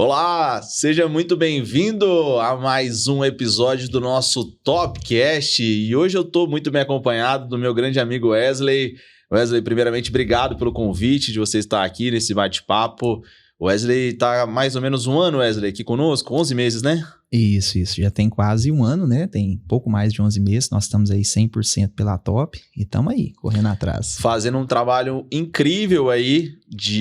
Olá, seja muito bem-vindo a mais um episódio do nosso Topcast. E hoje eu estou muito bem acompanhado do meu grande amigo Wesley. Wesley, primeiramente, obrigado pelo convite de você estar aqui nesse bate-papo. Wesley está mais ou menos um ano, Wesley, aqui conosco, 11 meses, né? Isso. Já tem quase um ano, né? Tem pouco mais de 11 meses. Nós estamos aí 100% pela Top e estamos aí, correndo atrás. Fazendo um trabalho incrível aí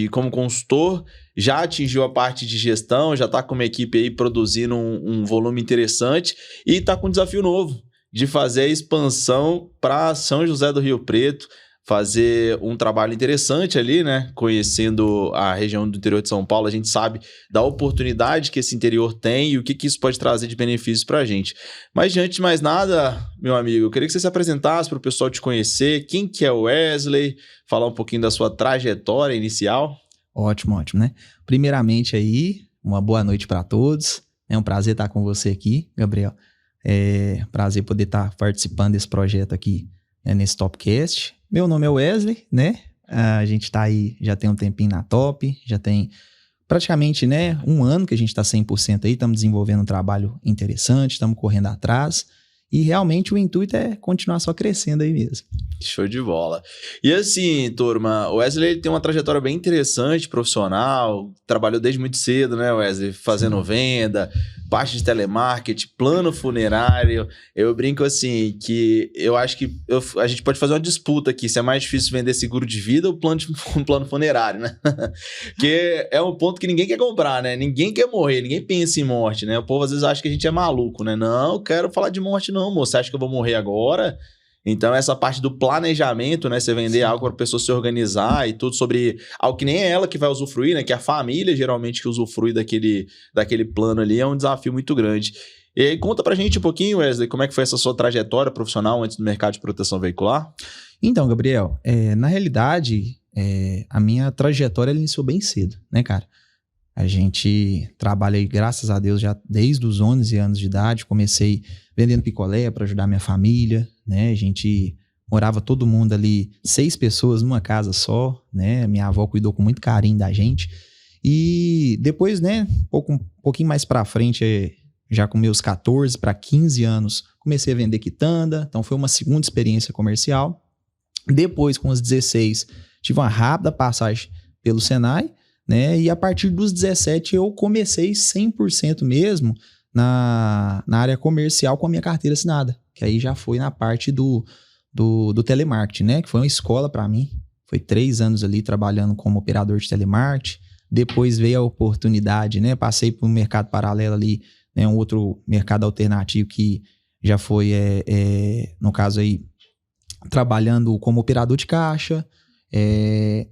como consultor. Já atingiu a parte de gestão, já está com uma equipe aí produzindo um volume interessante e está com um desafio novo de fazer a expansão para São José do Rio Preto, fazer um trabalho interessante ali, né? Conhecendo a região do interior de São Paulo, a gente sabe da oportunidade que esse interior tem e o que isso pode trazer de benefícios para a gente. Mas, diante de mais nada, meu amigo, eu queria que você se apresentasse para o pessoal te conhecer. Quem que é o Wesley? Falar um pouquinho da sua trajetória inicial. Ótimo, né? Primeiramente aí, uma boa noite para todos. É um prazer estar com você aqui, Gabriel. É prazer poder estar participando desse projeto aqui, né, nesse Topcast. Meu nome é Wesley, né? A gente está aí, já tem um tempinho na Top, já tem praticamente, né, um ano que a gente está 100% aí, estamos desenvolvendo um trabalho interessante, estamos correndo atrás. E realmente o intuito é continuar só crescendo aí mesmo. Show de bola. E assim, turma, o Wesley ele tem uma trajetória bem interessante, profissional, trabalhou desde muito cedo, né, Wesley? Fazendo venda, parte de telemarketing, plano funerário. Eu brinco assim, que eu acho que a gente pode fazer uma disputa aqui, se é mais difícil vender seguro de vida ou um plano funerário, né? Porque é um ponto que ninguém quer comprar, né? Ninguém quer morrer, ninguém pensa em morte, né? O povo às vezes acha que a gente é maluco, né? Não, eu quero falar de morte não, moço. Você acha que eu vou morrer agora? Então, essa parte do planejamento, né? Você vender algo para a pessoa se organizar e tudo sobre algo que nem é ela que vai usufruir, né? Que é a família, geralmente, que usufrui daquele plano ali, é um desafio muito grande. E aí, conta pra gente um pouquinho, Wesley, como é que foi essa sua trajetória profissional antes do mercado de proteção veicular? Então, Gabriel, na realidade, a minha trajetória iniciou bem cedo, né, cara? A gente trabalha aí, graças a Deus, já desde os 11 anos de idade. Comecei vendendo picolé para ajudar minha família, né? A gente morava todo mundo ali, 6 pessoas numa casa só, né? Minha avó cuidou com muito carinho da gente. E depois, né, um pouquinho mais para frente, já com meus 14 para 15 anos, comecei a vender quitanda. Então foi uma segunda experiência comercial. Depois, com os 16, tive uma rápida passagem pelo Senai, né? E a partir dos 17 eu comecei 100% mesmo na área comercial com a minha carteira assinada, que aí já foi na parte do telemarketing, né? Que foi uma escola para mim. Foi 3 anos ali trabalhando como operador de telemarketing. Depois veio a oportunidade, né? Passei por um mercado paralelo ali, né? Um outro mercado alternativo que já foi, no caso aí, trabalhando como operador de caixa,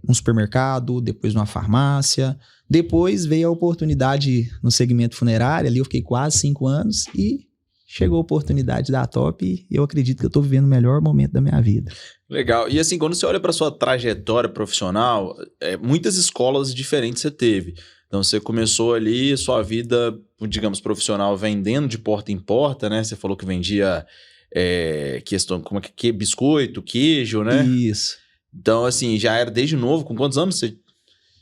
um supermercado, depois numa farmácia. Depois veio a oportunidade no segmento funerário, ali eu fiquei quase 5 anos e chegou a oportunidade da Top e eu acredito que eu estou vivendo o melhor momento da minha vida. Legal. E assim, quando você olha para sua trajetória profissional, muitas escolas diferentes você teve. Então você começou ali sua vida, digamos, profissional vendendo de porta em porta, né? Você falou que vendia questão, como é que biscoito, queijo, né? Isso. Então, assim, já era desde novo. Com quantos anos você...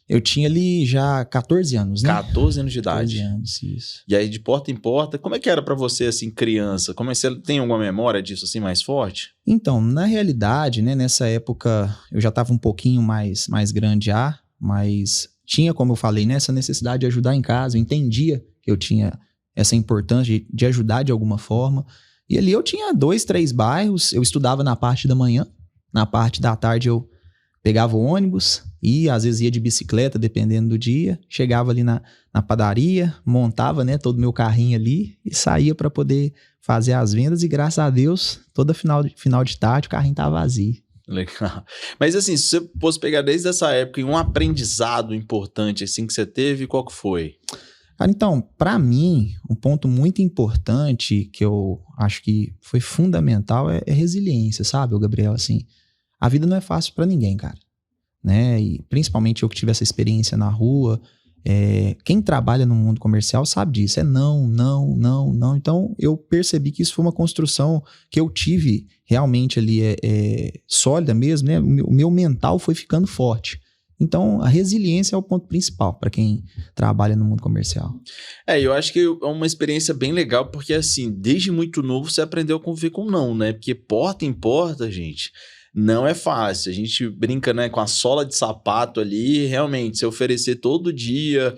Eu tinha ali já 14 anos, né? 14 anos de idade. 14 anos, isso. E aí, de porta em porta, como é que era pra você, assim, criança? Você tem alguma memória disso, assim, mais forte? Então, na realidade, né, nessa época, eu já estava um pouquinho mais grande já, mas tinha, como eu falei, né, essa necessidade de ajudar em casa. Eu entendia que eu tinha essa importância de ajudar de alguma forma. E ali eu tinha 2, 3 bairros, eu estudava na parte da manhã, na parte da tarde eu pegava o ônibus e às vezes ia de bicicleta, dependendo do dia. Chegava ali na padaria, montava, né, todo o meu carrinho ali e saía para poder fazer as vendas. E graças a Deus, todo final de tarde o carrinho estava vazio. Legal. Mas assim, se você fosse pegar desde essa época em um aprendizado importante assim que você teve, qual que foi? Cara, então, para mim, um ponto muito importante que eu acho que foi fundamental é resiliência, sabe, Gabriel? Assim, a vida não é fácil para ninguém, cara, né? E principalmente eu que tive essa experiência na rua, quem trabalha no mundo comercial sabe disso, não. Então, eu percebi que isso foi uma construção que eu tive realmente ali sólida mesmo, né? O meu mental foi ficando forte. Então, a resiliência é o ponto principal para quem trabalha no mundo comercial. Eu acho que é uma experiência bem legal, porque assim, desde muito novo você aprendeu a conviver com não, né? Porque porta em porta, gente, não é fácil. A gente brinca, né, com a sola de sapato ali, realmente, se oferecer todo dia.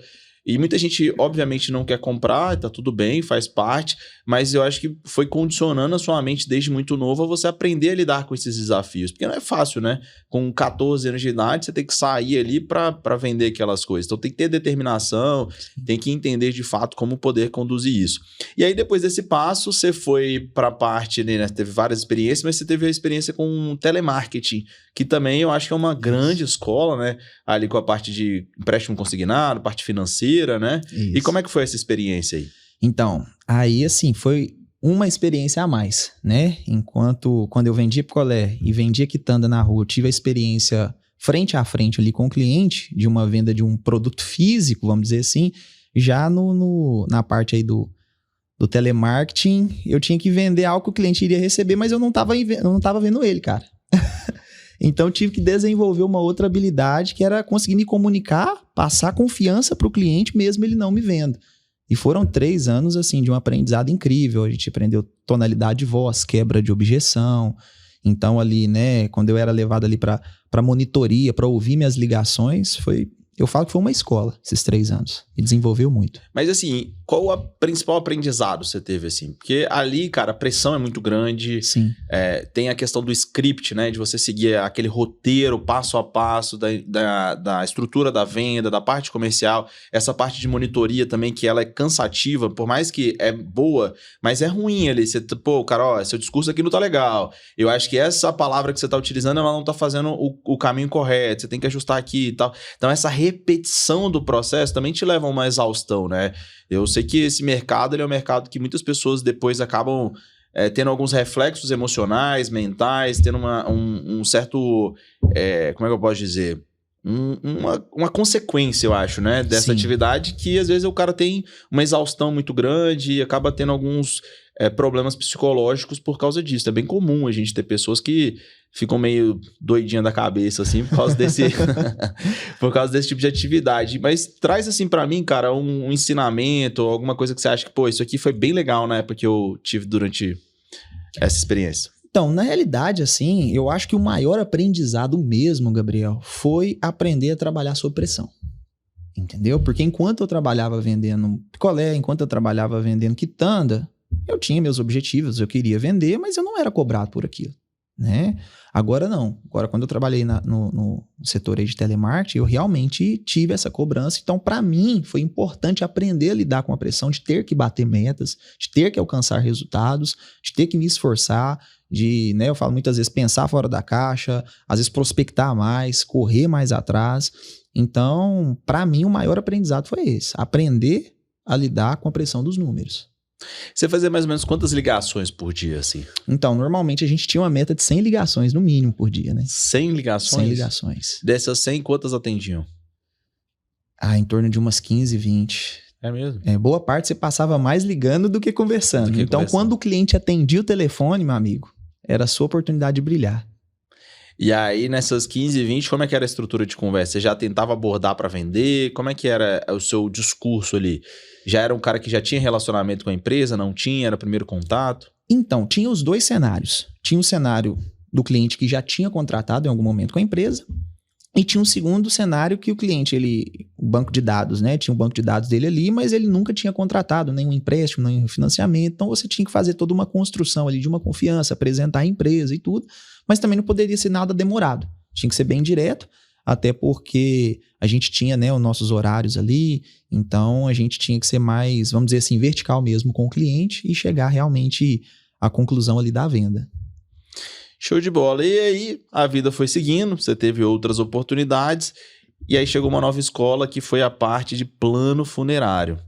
E muita gente, obviamente, não quer comprar, tá tudo bem, faz parte, mas eu acho que foi condicionando a sua mente desde muito novo a você aprender a lidar com esses desafios, porque não é fácil, né? Com 14 anos de idade, você tem que sair ali para vender aquelas coisas. Então tem que ter determinação, tem que entender de fato como poder conduzir isso. E aí, depois desse passo, você foi para a parte, né? Teve várias experiências, mas você teve a experiência com telemarketing, que também eu acho que é uma grande escola, né? Ali com a parte de empréstimo consignado, parte financeira, né? Isso. E como é que foi essa experiência aí? Então, aí assim, foi uma experiência a mais, né? Quando eu vendia picolé e vendia quitanda na rua, eu tive a experiência frente a frente ali com o cliente, de uma venda de um produto físico, vamos dizer assim, já na parte aí do telemarketing, eu tinha que vender algo que o cliente iria receber, mas eu não tava vendo ele, cara. Então, eu tive que desenvolver uma outra habilidade, que era conseguir me comunicar, passar confiança para o cliente, mesmo ele não me vendo. E foram 3 anos, assim, de um aprendizado incrível. A gente aprendeu tonalidade de voz, quebra de objeção. Então, ali, né, quando eu era levado ali para monitoria, para ouvir minhas ligações, eu falo que foi uma escola, esses 3 anos. E desenvolveu muito. Mas assim, qual o principal aprendizado você teve, assim? Porque ali, cara, a pressão é muito grande. Sim. Tem a questão do script, né? De você seguir aquele roteiro passo a passo da estrutura da venda, da parte comercial. Essa parte de monitoria também, que ela é cansativa, por mais que é boa, mas é ruim ali. Você, pô, cara, ó, seu discurso aqui não tá legal. Eu acho que essa palavra que você tá utilizando, ela não tá fazendo o caminho correto. Você tem que ajustar aqui e tal. Então, essa repetição do processo também te leva a uma exaustão, né? Eu sei que esse mercado, ele é um mercado que muitas pessoas depois acabam tendo alguns reflexos emocionais, mentais, tendo um certo, como é que eu posso dizer? Uma consequência, eu acho, né? Dessa Sim. atividade, que às vezes o cara tem uma exaustão muito grande e acaba tendo alguns problemas psicológicos por causa disso. É bem comum a gente ter pessoas que ficam meio doidinha da cabeça, assim, por causa desse por causa desse tipo de atividade. Mas traz, assim, pra mim, cara, um ensinamento, alguma coisa que você acha que, pô, isso aqui foi bem legal na época que eu tive durante essa experiência. Então, na realidade, assim, eu acho que o maior aprendizado mesmo, Gabriel, foi aprender a trabalhar sob pressão. Entendeu? Porque enquanto eu trabalhava vendendo picolé, enquanto eu trabalhava vendendo quitanda, eu tinha meus objetivos, eu queria vender, mas eu não era cobrado por aquilo, né? Agora não. Agora, quando eu trabalhei no setor aí de telemarketing, eu realmente tive essa cobrança. Então, para mim, foi importante aprender a lidar com a pressão de ter que bater metas, de ter que alcançar resultados, de ter que me esforçar, de, né, eu falo muitas vezes, pensar fora da caixa, às vezes prospectar mais, correr mais atrás. Então, para mim, o maior aprendizado foi esse. Aprender a lidar com a pressão dos números. Você fazia mais ou menos quantas ligações por dia, assim? Então, normalmente a gente tinha uma meta de 100 ligações no mínimo por dia, né? 100 ligações? 100 ligações. Dessas 100, quantas atendiam? Em torno de umas 15, 20. É mesmo? Boa parte você passava mais ligando do que conversando. Então, quando o cliente atendia o telefone, meu amigo, era a sua oportunidade de brilhar. E aí, nessas 15, 20, como é que era a estrutura de conversa? Você já tentava abordar para vender? Como é que era o seu discurso ali? Já era um cara que já tinha relacionamento com a empresa? Não tinha? Era o primeiro contato? Então, tinha os 2 cenários. Tinha o cenário do cliente que já tinha contratado em algum momento com a empresa, e tinha um segundo cenário que o cliente, o banco de dados, né? Tinha o banco de dados dele ali, mas ele nunca tinha contratado nenhum empréstimo, nenhum financiamento. Então, você tinha que fazer toda uma construção ali de uma confiança, apresentar a empresa e tudo, mas também não poderia ser nada demorado. Tinha que ser bem direto, até porque a gente tinha, né, os nossos horários ali, então a gente tinha que ser mais, vamos dizer assim, vertical mesmo com o cliente e chegar realmente à conclusão ali da venda. Show de bola. E aí, a vida foi seguindo, você teve outras oportunidades, e aí chegou uma nova escola que foi a parte de plano funerário,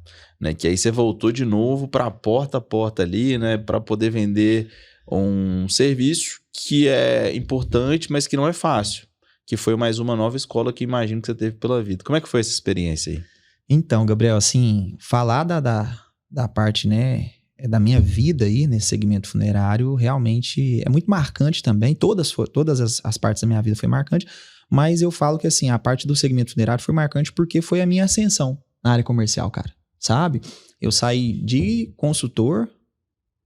né? Que aí você voltou de novo para porta a porta ali, né? Para poder vender um serviço que é importante, mas que não é fácil. Que foi mais uma nova escola que imagino que você teve pela vida. Como é que foi essa experiência aí? Então, Gabriel, assim, falar da parte, né, da minha vida aí nesse segmento funerário realmente é muito marcante também. Todas as partes da minha vida foi marcante, Mas eu falo que, assim, a parte do segmento funerário foi marcante porque foi a minha ascensão na área comercial, cara, sabe? Eu saí de consultor,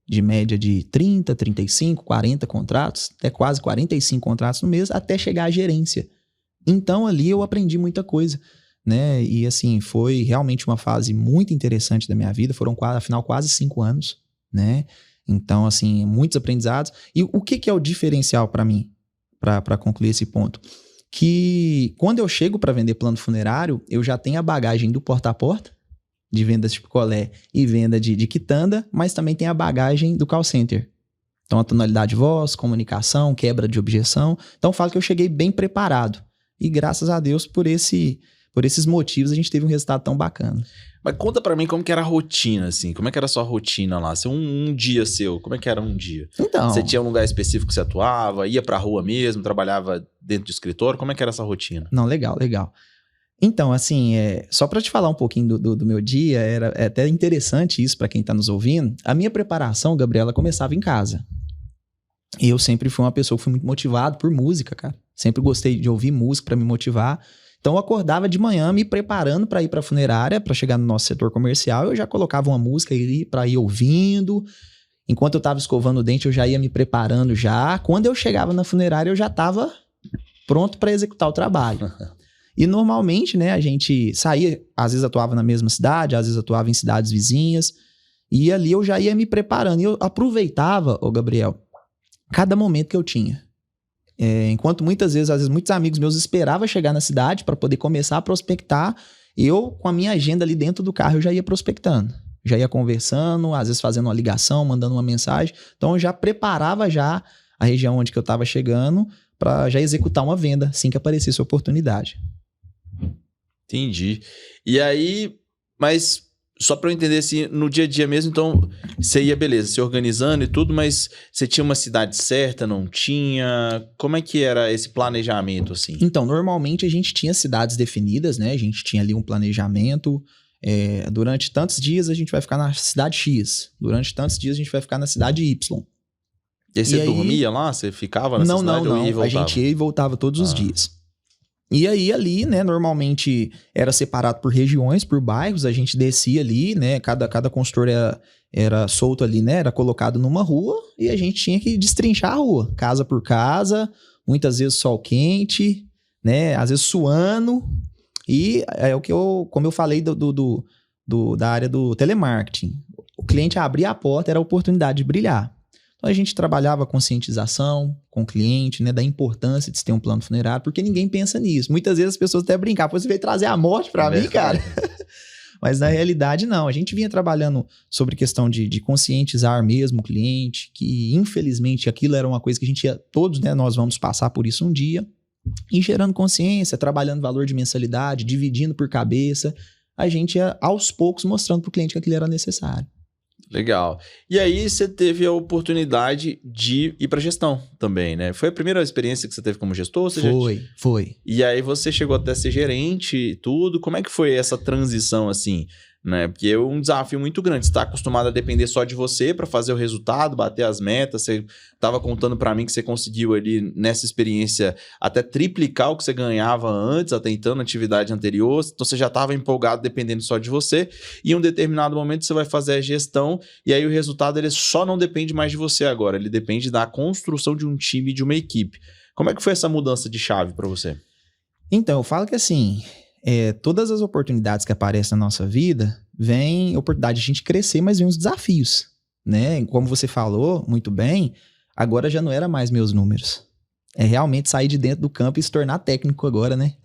de média de 30, 35, 40 contratos, até quase 45 contratos no mês, até chegar à gerência. Então, ali eu aprendi muita coisa, né? E, assim, foi realmente uma fase muito interessante da minha vida. Foram, afinal, quase 5 anos, né? Então, assim, muitos aprendizados. E o que é o diferencial para mim, para concluir esse ponto? Que quando eu chego para vender plano funerário, eu já tenho a bagagem do porta a porta, de vendas de picolé e venda de quitanda, mas também tem a bagagem do call center. Então, a tonalidade de voz, comunicação, quebra de objeção. Então, eu falo que eu cheguei bem preparado. E graças a Deus, por esses motivos, a gente teve um resultado tão bacana. Mas conta pra mim como que era a rotina, assim. Como é que era a sua rotina lá? Um dia seu, como é que era um dia? Então, você tinha um lugar específico que você atuava? Ia pra rua mesmo? Trabalhava dentro do escritório? Como é que era essa rotina? Não, legal. Então, assim, só para te falar um pouquinho do meu dia, é até interessante isso para quem tá nos ouvindo. A minha preparação, Gabriela, começava em casa. E eu sempre fui uma pessoa que fui muito motivado por música, cara. Sempre gostei de ouvir música para me motivar. Então, eu acordava de manhã me preparando para ir para a funerária, para chegar no nosso setor comercial. Eu já colocava uma música ali para ir ouvindo. Enquanto eu estava escovando o dente, eu já ia me preparando já. Quando eu chegava na funerária, eu já estava pronto para executar o trabalho. E normalmente, né, a gente saía, às vezes atuava na mesma cidade, às vezes atuava em cidades vizinhas. E ali eu já ia me preparando. E eu aproveitava, Gabriel, cada momento que eu tinha. Enquanto muitas vezes, às vezes, muitos amigos meus esperavam chegar na cidade para poder começar a prospectar, eu, com a minha agenda ali dentro do carro, eu já ia prospectando. Já ia conversando, às vezes fazendo uma ligação, mandando uma mensagem. Então, eu já preparava já a região onde que eu estava chegando para já executar uma venda, assim que aparecesse a oportunidade. Entendi. E aí, mas só para eu entender assim, no dia a dia mesmo, então você ia, beleza, se organizando e tudo, mas você tinha uma cidade certa, não tinha? Como é que era esse planejamento, assim? Então, normalmente a gente tinha cidades definidas, né? A gente tinha ali um planejamento. Durante tantos dias a gente vai ficar na cidade X. Durante tantos dias a gente vai ficar na cidade Y. E aí você dormia lá? Você ficava nessa cidade? Não. Ou ia e voltava? A gente ia e voltava todos os dias. E aí ali, né, normalmente era separado por regiões, por bairros, a gente descia ali, né, cada consultor era solto ali, né, era colocado numa rua e a gente tinha que destrinchar a rua, casa por casa, muitas vezes sol quente, né, às vezes suando, e é o que como eu falei da área do telemarketing, o cliente abria a porta, era a oportunidade de brilhar. Então, a gente trabalhava a conscientização com o cliente, né, da importância de se ter um plano funerário, porque ninguém pensa nisso. Muitas vezes as pessoas até brincam, você veio trazer a morte para mim, cara. Mas na realidade, não. A gente vinha trabalhando sobre questão de conscientizar mesmo o cliente, que infelizmente aquilo era uma coisa que a gente ia, todos, né, nós vamos passar por isso um dia, e gerando consciência, trabalhando valor de mensalidade, dividindo por cabeça, a gente ia aos poucos mostrando para o cliente que aquilo era necessário. Legal. E aí você teve a oportunidade de ir para gestão também, né? Foi a primeira experiência que você teve como gestor? Foi. E aí você chegou até ser gerente e tudo. Como é que foi essa transição assim, né? Porque é um desafio muito grande. Você está acostumado a depender só de você para fazer o resultado, bater as metas. Você estava contando para mim que você conseguiu ali nessa experiência até triplicar o que você ganhava antes, até então na atividade anterior. Então você já estava empolgado dependendo só de você. E em um determinado momento você vai fazer a gestão e aí o resultado ele só não depende mais de você agora. Ele depende da construção de um time, de uma equipe. Como é que foi essa mudança de chave para você? Então, eu falo que assim... todas as oportunidades que aparecem na nossa vida, vem oportunidade de a gente crescer, mas vem os desafios, né? Como você falou muito bem, agora já não era mais meus números. É realmente sair de dentro do campo e se tornar técnico agora, né?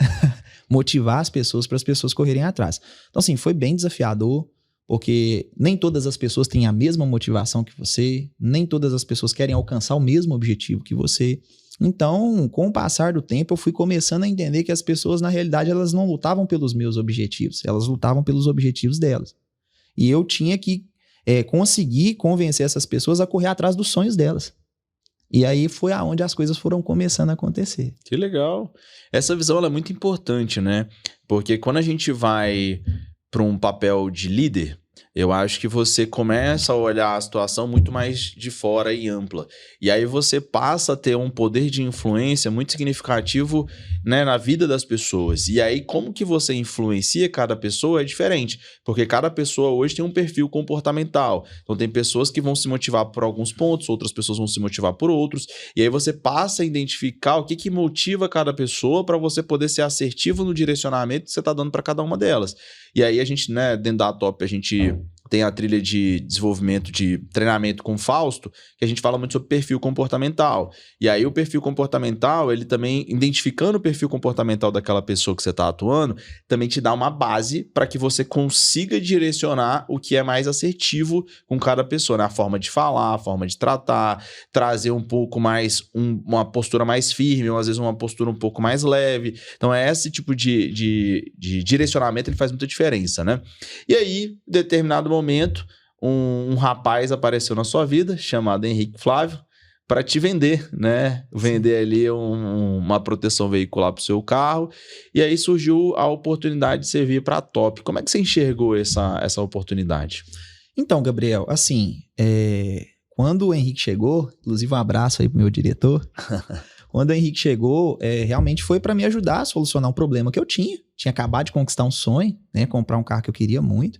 Motivar as pessoas para as pessoas correrem atrás. Então, assim, foi bem desafiador, porque nem todas as pessoas têm a mesma motivação que você, nem todas as pessoas querem alcançar o mesmo objetivo que você. Então, com o passar do tempo, eu fui começando a entender que as pessoas, na realidade, elas não lutavam pelos meus objetivos, elas lutavam pelos objetivos delas. E eu tinha que conseguir convencer essas pessoas a correr atrás dos sonhos delas. E aí foi aonde as coisas foram começando a acontecer. Que legal. Essa visão ela é muito importante, né? Porque quando a gente vai para um papel de líder, Eu acho que você começa a olhar a situação muito mais de fora e ampla. E aí você passa a ter um poder de influência muito significativo, né, na vida das pessoas. E aí como que você influencia cada pessoa é diferente. Porque cada pessoa hoje tem um perfil comportamental. Então tem pessoas que vão se motivar por alguns pontos, outras pessoas vão se motivar por outros. E aí você passa a identificar o que motiva cada pessoa para você poder ser assertivo no direcionamento que você está dando para cada uma delas. E aí a gente, né, dentro da Top, a gente tem a trilha de desenvolvimento de treinamento com o Fausto, que a gente fala muito sobre perfil comportamental. E aí o perfil comportamental, ele também, identificando o perfil comportamental daquela pessoa que você está atuando, também te dá uma base para que você consiga direcionar o que é mais assertivo com cada pessoa, né? A forma de falar, a forma de tratar, trazer um pouco mais, uma postura mais firme, ou às vezes uma postura um pouco mais leve. Então é esse tipo de direcionamento, ele faz muita diferença, né? E aí, em determinado momento, um rapaz apareceu na sua vida, chamado Henrique Flávio, para te vender, né? Vender ali uma proteção veicular para o seu carro. E aí surgiu a oportunidade de servir para a Top. Como é que você enxergou essa oportunidade? Então, Gabriel, assim, quando o Henrique chegou, inclusive um abraço aí pro meu diretor, quando o Henrique chegou, realmente foi para me ajudar a solucionar um problema que eu tinha. Tinha acabado de conquistar um sonho, né? Comprar um carro que eu queria muito.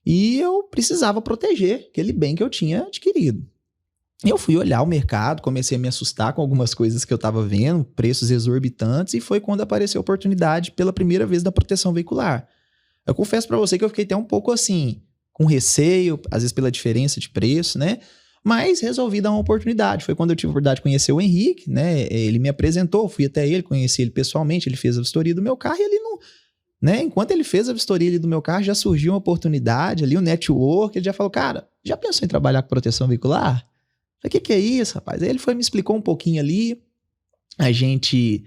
E eu precisava proteger aquele bem que eu tinha adquirido. Eu fui olhar o mercado, comecei a me assustar com algumas coisas que eu estava vendo, preços exorbitantes, e foi quando apareceu a oportunidade pela primeira vez da proteção veicular. Eu confesso para você que eu fiquei até um pouco assim, com receio, às vezes pela diferença de preço, né? Mas resolvi dar uma oportunidade. Foi quando eu tive a oportunidade de conhecer o Henrique, né? Ele me apresentou, fui até ele, conheci ele pessoalmente, ele fez a vistoria do meu carro e ele não... Né? Enquanto ele fez a vistoria ali do meu carro, já surgiu uma oportunidade ali, um network, ele já falou, cara, já pensou em trabalhar com proteção veicular? Eu falei, que é isso, rapaz? Aí ele me explicou um pouquinho ali, a gente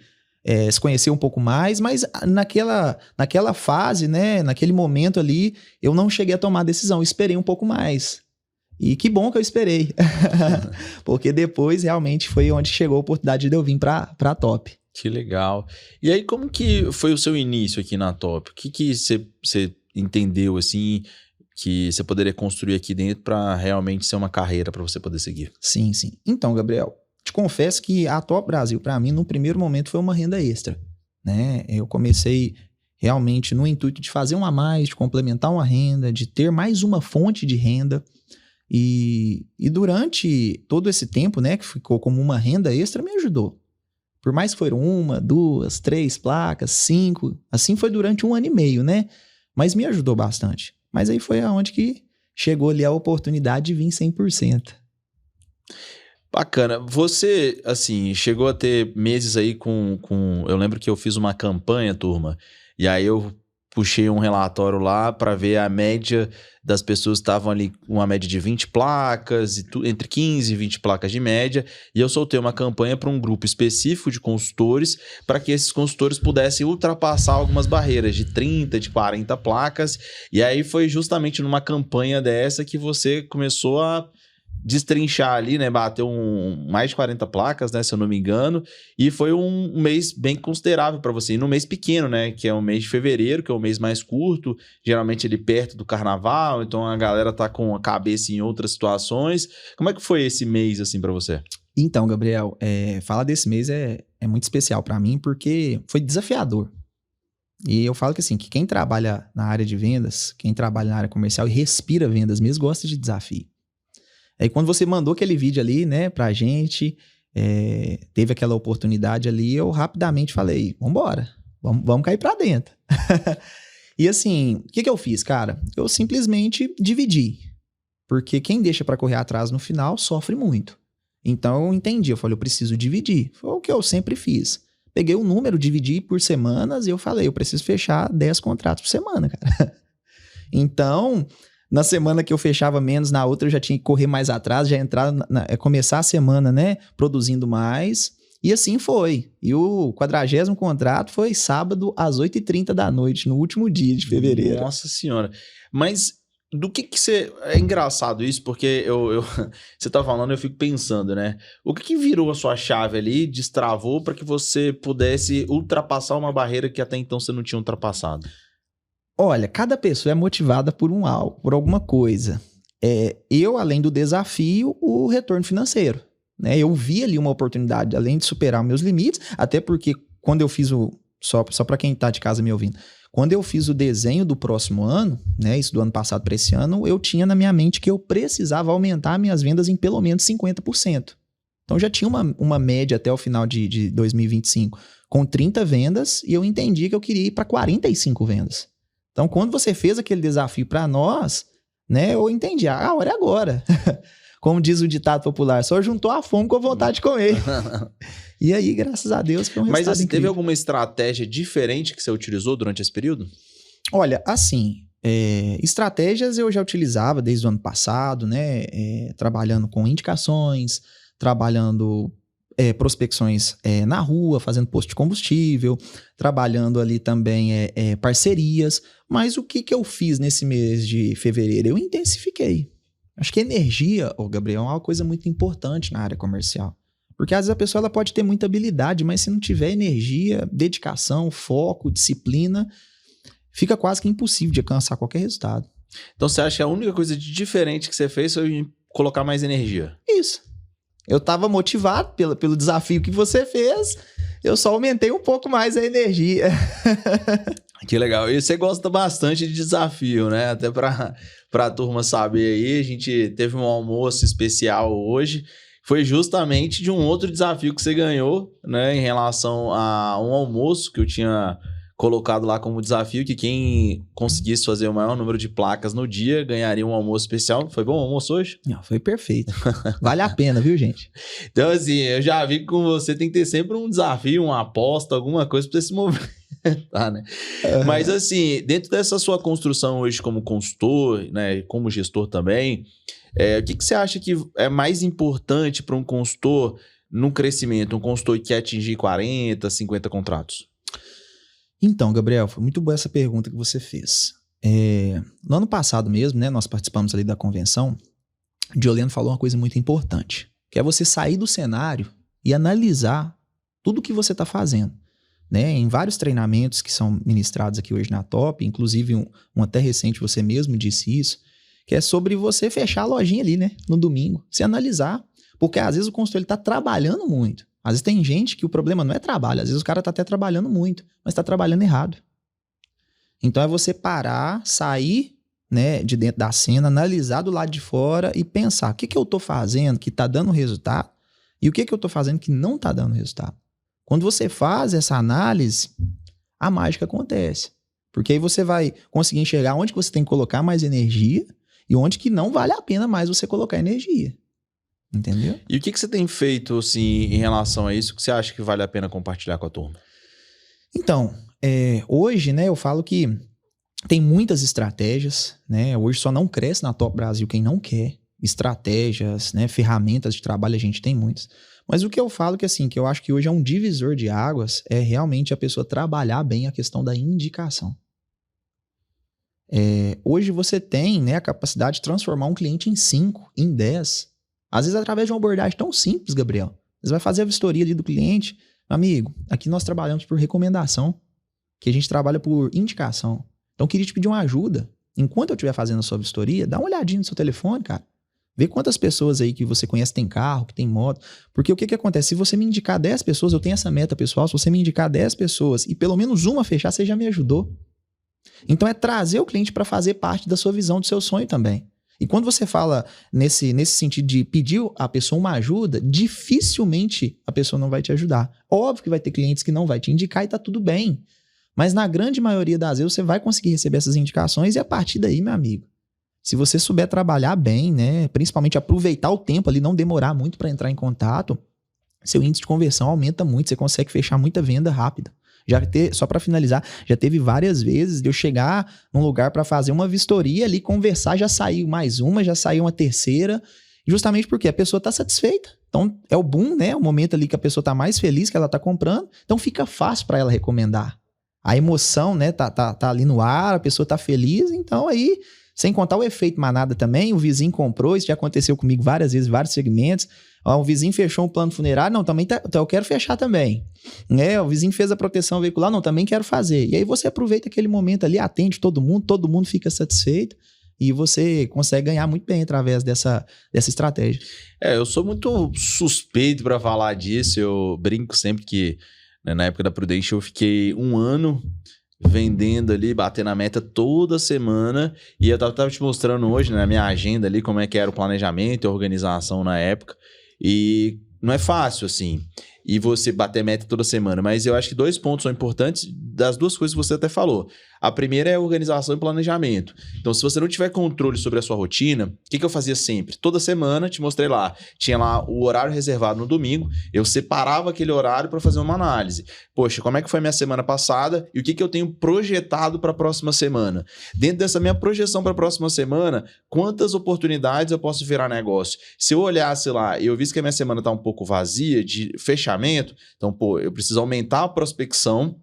se conheceu um pouco mais, mas naquela fase, né, naquele momento ali, eu não cheguei a tomar a decisão, esperei um pouco mais. E que bom que eu esperei, porque depois realmente foi onde chegou a oportunidade de eu vir para a Top. Que legal. E aí, como que foi o seu início aqui na Top? O que você entendeu, assim, que você poderia construir aqui dentro para realmente ser uma carreira para você poder seguir? Sim, sim. Então, Gabriel, te confesso que a Top Brasil, para mim, no primeiro momento, foi uma renda extra, né? Eu comecei realmente no intuito de fazer um a mais, de complementar uma renda, de ter mais uma fonte de renda. E durante todo esse tempo, né, que ficou como uma renda extra, me ajudou. Por mais que foram 1, 2, 3 placas, 5, assim foi durante 1 ano e meio, né? Mas me ajudou bastante. Mas aí foi aonde que chegou ali a oportunidade de vir 100%. Bacana. Você, assim, chegou a ter meses aí com... Eu lembro que eu fiz uma campanha, turma, e aí eu puxei um relatório lá para ver a média das pessoas que estavam ali, uma média de 20 placas, entre 15 e 20 placas de média, e eu soltei uma campanha para um grupo específico de consultores, para que esses consultores pudessem ultrapassar algumas barreiras de 30, de 40 placas, e aí foi justamente numa campanha dessa que você começou a destrinchar ali, né? Bateu mais de 40 placas, né? Se eu não me engano. E foi um mês bem considerável para você. E num mês pequeno, né? Que é o mês de fevereiro, que é o mês mais curto. Geralmente ele perto do carnaval. Então a galera tá com a cabeça em outras situações. Como é que foi esse mês, assim, para você? Então, Gabriel, falar desse mês é muito especial para mim porque foi desafiador. E eu falo que assim, que quem trabalha na área de vendas, quem trabalha na área comercial e respira vendas mesmo, gosta de desafio. Aí quando você mandou aquele vídeo ali, né, pra gente, teve aquela oportunidade ali, eu rapidamente falei, vambora, vamos cair pra dentro. E assim, o que eu fiz, cara? Eu simplesmente dividi, porque quem deixa pra correr atrás no final sofre muito. Então eu entendi, eu falei, eu preciso dividir. Foi o que eu sempre fiz. Peguei o número, dividi por semanas e eu falei, eu preciso fechar 10 contratos por semana, cara. Então... Na semana que eu fechava menos, na outra eu já tinha que correr mais atrás, já entrar, começar a semana, né, produzindo mais. E assim foi. E o 40º contrato foi sábado às 8h30 da noite, no último dia de fevereiro. Nossa senhora. Mas do que você... É engraçado isso, porque você tá falando, eu fico pensando, né? O que virou a sua chave ali, destravou para que você pudesse ultrapassar uma barreira que até então você não tinha ultrapassado? Olha, cada pessoa é motivada por algo, por alguma coisa. Eu, além do desafio, o retorno financeiro. Né? Eu vi ali uma oportunidade, além de superar meus limites, até porque quando eu fiz só para quem está de casa me ouvindo, quando eu fiz o desenho do próximo ano, né, isso do ano passado para esse ano, eu tinha na minha mente que eu precisava aumentar minhas vendas em pelo menos 50%. Então já tinha uma média até o final de 2025 com 30 vendas e eu entendi que eu queria ir para 45 vendas. Então quando você fez aquele desafio para nós, né, eu entendi, a hora é agora. Como diz o ditado popular, só juntou a fome com a vontade de comer. E aí, graças a Deus, foi um resultado Mas incrível. teve alguma estratégia diferente que você utilizou durante esse período? Olha, assim, estratégias eu já utilizava desde o ano passado, né? Trabalhando com indicações, trabalhando prospecções na rua, fazendo posto de combustível, trabalhando ali também parcerias. Mas o que eu fiz nesse mês de fevereiro? Eu intensifiquei. Acho que energia, Gabriel, é uma coisa muito importante na área comercial. Porque às vezes a pessoa ela pode ter muita habilidade, mas se não tiver energia, dedicação, foco, disciplina, fica quase que impossível de alcançar qualquer resultado. Então você acha que a única coisa de diferente que você fez foi colocar mais energia? Isso. Eu estava motivado pelo desafio que você fez, eu só aumentei um pouco mais a energia. Que legal. E você gosta bastante de desafio, né? Até para a turma saber aí, a gente teve um almoço especial hoje. Foi justamente de um outro desafio que você ganhou, né? Em relação a um almoço que eu tinha colocado lá como desafio, que quem conseguisse fazer o maior número de placas no dia ganharia um almoço especial. Foi bom o almoço hoje? Não, foi perfeito. Vale a pena, viu, gente? Então, assim, eu já vi que com você tem que ter sempre um desafio, uma aposta, alguma coisa para você se movimentar, né? Mas, assim, dentro dessa sua construção hoje como consultor, né, como gestor também, o que você acha que é mais importante para um consultor no crescimento? Um consultor que quer atingir 40, 50 contratos? Então, Gabriel, foi muito boa essa pergunta que você fez. No ano passado mesmo, né, nós participamos ali da convenção, Dioleno falou uma coisa muito importante, que é você sair do cenário e analisar tudo o que você está fazendo. Né? Em vários treinamentos que são ministrados aqui hoje na Top, inclusive um até recente você mesmo disse isso, que é sobre você fechar a lojinha ali, né, no domingo, se analisar, porque às vezes o consultor está trabalhando muito. Às vezes tem gente que o problema não é trabalho, às vezes o cara está até trabalhando muito, mas está trabalhando errado. Então é você parar, sair, né, de dentro da cena, analisar do lado de fora e pensar o que eu estou fazendo que está dando resultado e o que eu estou fazendo que não está dando resultado. Quando você faz essa análise, a mágica acontece. Porque aí você vai conseguir enxergar onde que você tem que colocar mais energia e onde que não vale a pena mais você colocar energia. Entendeu? E o que você tem feito, assim, em relação a isso que você acha que vale a pena compartilhar com a turma? Então, hoje, né, eu falo que tem muitas estratégias, né? Hoje só não cresce na Top Brasil quem não quer. Estratégias, né, ferramentas de trabalho a gente tem muitas. Mas o que eu falo que assim, que eu acho que hoje é um divisor de águas é realmente a pessoa trabalhar bem a questão da indicação. Hoje você tem, né, a capacidade de transformar um cliente em 5, em 10. Às vezes através de uma abordagem tão simples, Gabriel. Você vai fazer a vistoria ali do cliente. Amigo, aqui nós trabalhamos por recomendação, que a gente trabalha por indicação. Então eu queria te pedir uma ajuda. Enquanto eu estiver fazendo a sua vistoria, dá uma olhadinha no seu telefone, cara. Vê quantas pessoas aí que você conhece tem carro, que tem moto. Porque o que acontece? Se você me indicar 10 pessoas, eu tenho essa meta pessoal, se você me indicar 10 pessoas e pelo menos uma fechar, você já me ajudou. Então é trazer o cliente para fazer parte da sua visão, do seu sonho também. E quando você fala nesse sentido de pedir a pessoa uma ajuda, dificilmente a pessoa não vai te ajudar. Óbvio que vai ter clientes que não vai te indicar e tá tudo bem. Mas na grande maioria das vezes você vai conseguir receber essas indicações e a partir daí, meu amigo, se você souber trabalhar bem, né, principalmente aproveitar o tempo ali, não demorar muito para entrar em contato, seu índice de conversão aumenta muito, você consegue fechar muita venda rápida. Só para finalizar, já teve várias vezes de eu chegar num lugar para fazer uma vistoria ali, conversar, já saiu mais uma, já saiu uma terceira, justamente porque a pessoa está satisfeita. Então é o boom, né? O momento ali que a pessoa está mais feliz, que ela está comprando, então fica fácil para ela recomendar. A emoção, né, tá ali no ar, a pessoa tá feliz, então aí Sem contar o efeito manada também, o vizinho comprou, isso já aconteceu comigo várias vezes, vários segmentos. Ó, o vizinho fechou um plano funerário, não, também então eu quero fechar também. O vizinho fez a proteção veicular, não, também quero fazer. E aí você aproveita aquele momento ali, atende todo mundo fica satisfeito e você consegue ganhar muito bem através dessa estratégia. Eu sou muito suspeito para falar disso, eu brinco sempre que, né, na época da Prudential eu fiquei 1 ano vendendo ali, batendo a meta toda semana, e eu tava te mostrando hoje, né, na minha agenda ali, como é que era o planejamento e a organização na época, e não é fácil, assim, e você bater meta toda semana, mas eu acho que 2 pontos são importantes das 2 coisas que você até falou. A primeira é a organização e planejamento. Então, se você não tiver controle sobre a sua rotina, o que eu fazia sempre? Toda semana, te mostrei lá, tinha lá o horário reservado no domingo, eu separava aquele horário para fazer uma análise. Poxa, como é que foi a minha semana passada e o que eu tenho projetado para a próxima semana? Dentro dessa minha projeção para a próxima semana, quantas oportunidades eu posso virar negócio? Se eu olhasse lá e eu visse que a minha semana está um pouco vazia de fechamento, então, eu preciso aumentar a prospecção